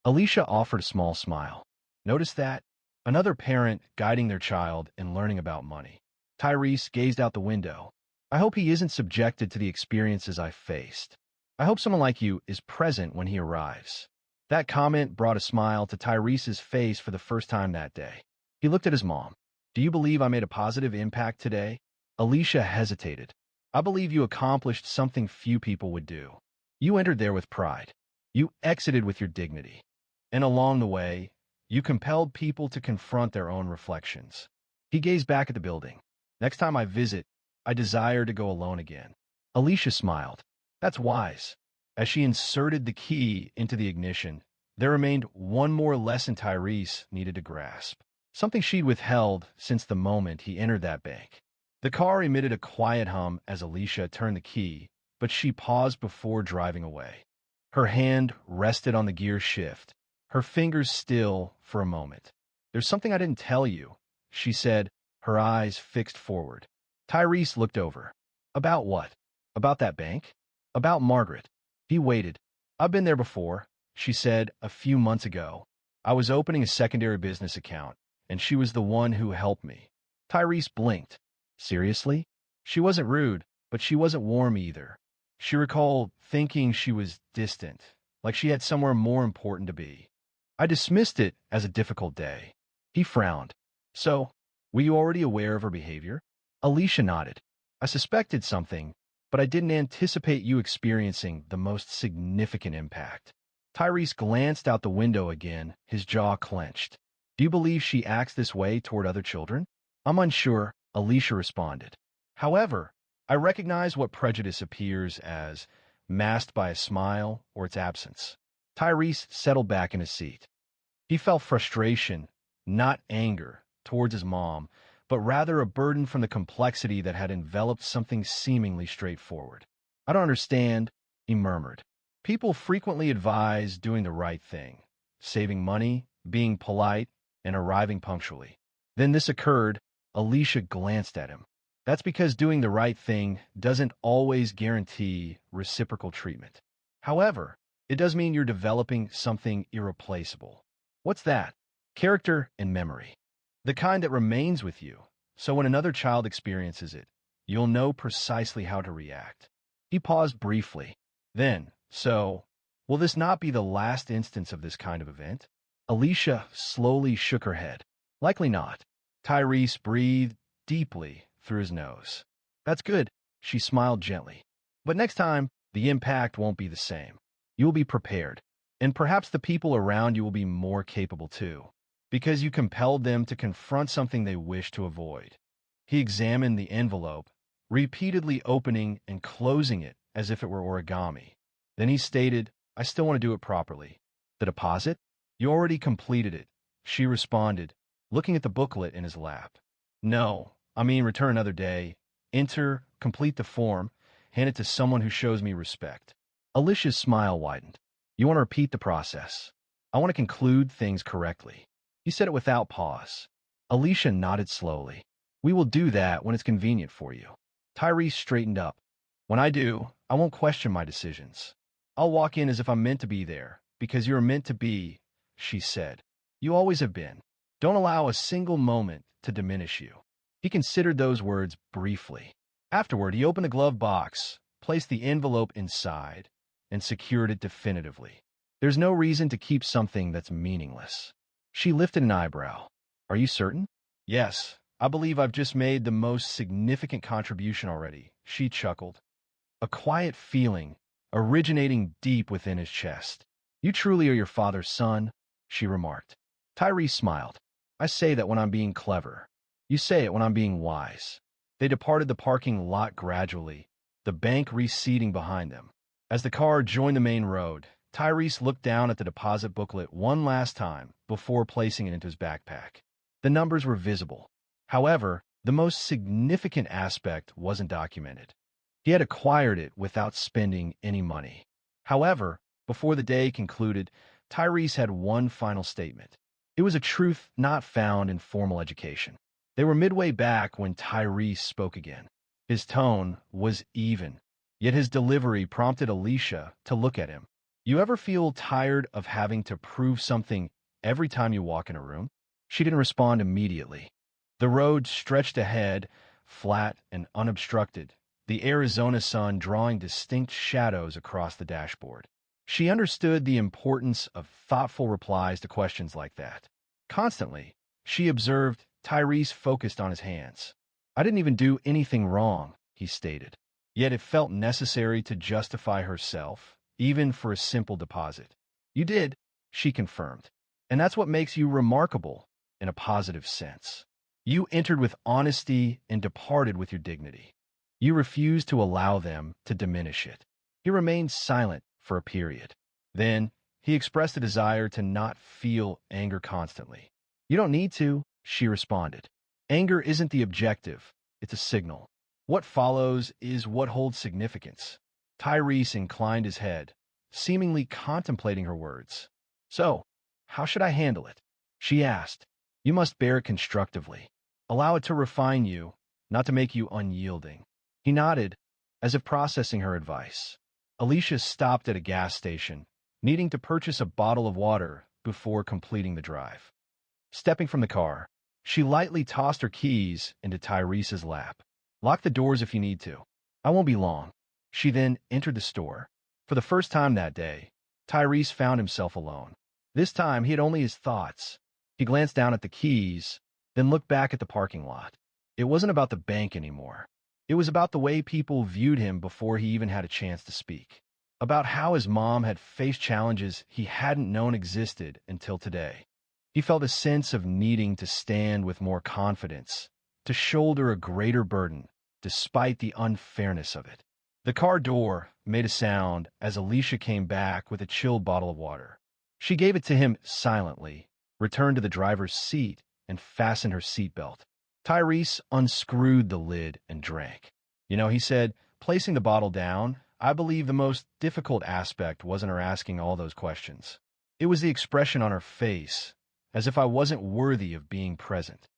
Alicia offered a small smile. Notice that? Another parent guiding their child in learning about money. Tyrese gazed out the window. I hope he isn't subjected to the experiences I faced. I hope someone like you is present when he arrives. That comment brought a smile to Tyrese's face for the first time that day. He looked at his mom. Do you believe I made a positive impact today? Alicia hesitated. I believe you accomplished something few people would do. You entered there with pride. You exited with your dignity. And along the way, you compelled people to confront their own reflections. He gazed back at the building. Next time I visit, I desire to go alone again. Alicia smiled. That's wise. As she inserted the key into the ignition, there remained one more lesson Tyrese needed to grasp. Something she'd withheld since the moment he entered that bank. The car emitted a quiet hum as Alicia turned the key, but she paused before driving away. Her hand rested on the gear shift, her fingers still for a moment. There's something I didn't tell you, she said, her eyes fixed forward. Tyrese looked over. About what? About that bank? About Margaret. He waited. I've been there before, she said a few months ago. I was opening a secondary business account, and she was the one who helped me. Tyrese blinked. Seriously? She wasn't rude, but she wasn't warm either. She recalled thinking she was distant, like she had somewhere more important to be. I dismissed it as a difficult day. He frowned. So, were you already aware of her behavior? Alicia nodded. I suspected something, but I didn't anticipate you experiencing the most significant impact. Tyrese glanced out the window again, his jaw clenched. Do you believe she acts this way toward other children? I'm unsure, Alicia responded. However, I recognize what prejudice appears as, masked by a smile or its absence. Tyrese settled back in his seat. He felt frustration, not anger, towards his mom, but rather a burden from the complexity that had enveloped something seemingly straightforward. I don't understand, he murmured. People frequently advise doing the right thing, saving money, being polite, and arriving punctually. Then this occurred. Alicia glanced at him. That's because doing the right thing doesn't always guarantee reciprocal treatment. However, it does mean you're developing something irreplaceable. What's that? Character and memory. The kind that remains with you, so when another child experiences it, you'll know precisely how to react. He paused briefly. Then, so, will this not be the last instance of this kind of event? Alicia slowly shook her head. Likely not. Tyrese breathed deeply through his nose. That's good, she smiled gently. But next time, the impact won't be the same. You will be prepared, and perhaps the people around you will be more capable too, because you compelled them to confront something they wish to avoid. He examined the envelope, repeatedly opening and closing it as if it were origami. Then he stated, I still want to do it properly. The deposit? You already completed it, she responded, looking at the booklet in his lap. No, I mean return another day. Enter, complete the form, hand it to someone who shows me respect. Alicia's smile widened. You want to repeat the process. I want to conclude things correctly. He said it without pause. Alicia nodded slowly. We will do that when it's convenient for you. Tyrese straightened up. When I do, I won't question my decisions. I'll walk in as if I'm meant to be there, because you're meant to be, she said. You always have been. Don't allow a single moment to diminish you. He considered those words briefly. Afterward, he opened the glove box, placed the envelope inside, and secured it definitively. There's no reason to keep something that's meaningless. She lifted an eyebrow. Are you certain? Yes, I believe I've just made the most significant contribution already, she chuckled. A quiet feeling originating deep within his chest. You truly are your father's son, she remarked. Tyrese smiled. I say that when I'm being clever. You say it when I'm being wise. They departed the parking lot gradually, the bank receding behind them. As the car joined the main road, Tyrese looked down at the deposit booklet one last time before placing it into his backpack. The numbers were visible. However, the most significant aspect wasn't documented. He had acquired it without spending any money. However, before the day concluded, Tyrese had one final statement. It was a truth not found in formal education. They were midway back when Tyrese spoke again. His tone was even, yet his delivery prompted Alicia to look at him. You ever feel tired of having to prove something every time you walk in a room? She didn't respond immediately. The road stretched ahead, flat and unobstructed, the Arizona sun drawing distinct shadows across the dashboard. She understood the importance of thoughtful replies to questions like that. Constantly, she observed Tyrese focused on his hands. I didn't even do anything wrong, he stated. Yet it felt necessary to justify herself, even for a simple deposit. You did, she confirmed. And that's what makes you remarkable in a positive sense. You entered with honesty and departed with your dignity. You refused to allow them to diminish it. He remained silent for a period. Then, he expressed a desire to not feel anger constantly. You don't need to, she responded. Anger isn't the objective, it's a signal. What follows is what holds significance. Tyrese inclined his head, seemingly contemplating her words. So, how should I handle it? She asked. You must bear it constructively. Allow it to refine you, not to make you unyielding. He nodded, as if processing her advice. Alicia stopped at a gas station, needing to purchase a bottle of water before completing the drive. Stepping from the car, she lightly tossed her keys into Tyrese's lap. Lock the doors if you need to. I won't be long. She then entered the store. For the first time that day, Tyrese found himself alone. This time, he had only his thoughts. He glanced down at the keys, then looked back at the parking lot. It wasn't about the bank anymore. It was about the way people viewed him before he even had a chance to speak. About how his mom had faced challenges he hadn't known existed until today. He felt a sense of needing to stand with more confidence, to shoulder a greater burden, despite the unfairness of it. The car door made a sound as Alicia came back with a chilled bottle of water. She gave it to him silently, returned to the driver's seat, and fastened her seatbelt. Tyrese unscrewed the lid and drank. You know, he said, placing the bottle down, I believe the most difficult aspect wasn't her asking all those questions. It was the expression on her face, as if I wasn't worthy of being present.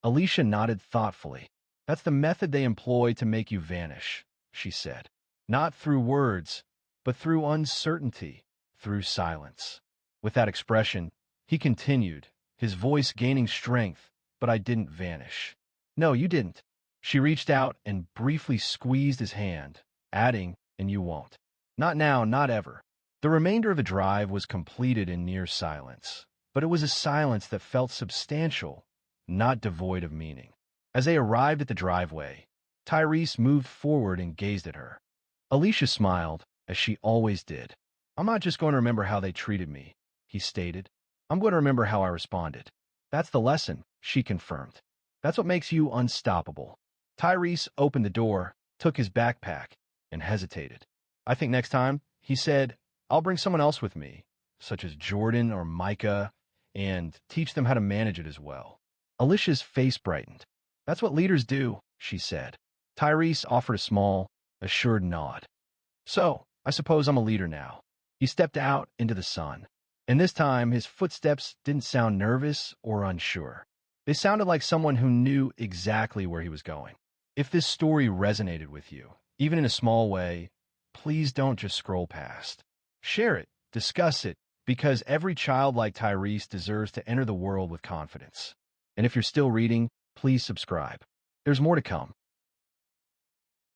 Alicia nodded thoughtfully. That's the method they employ to make you vanish, she said. Not through words, but through uncertainty, through silence. With that expression, he continued, his voice gaining strength but I didn't vanish. No, you didn't. She reached out and briefly squeezed his hand, adding, and you won't. Not now, not ever. The remainder of the drive was completed in near silence, but it was a silence that felt substantial, not devoid of meaning. As they arrived at the driveway, Tyrese moved forward and gazed at her. Alicia smiled, as she always did. I'm not just going to remember how they treated me, he stated. I'm going to remember how I responded. That's the lesson, she confirmed. That's what makes you unstoppable. Tyrese opened the door, took his backpack, and hesitated. I think next time, he said, I'll bring someone else with me, such as Jordan or Micah, and teach them how to manage it as well. Alicia's face brightened. That's what leaders do, she said. Tyrese offered a small, assured nod. So, I suppose I'm a leader now. He stepped out into the sun, and this time his footsteps didn't sound nervous or unsure. They sounded like someone who knew exactly where he was going. If this story resonated with you, even in a small way, please don't just scroll past. Share it, discuss it, because every child like Tyrese deserves to enter the world with confidence. And if you're still reading, please subscribe. There's more to come.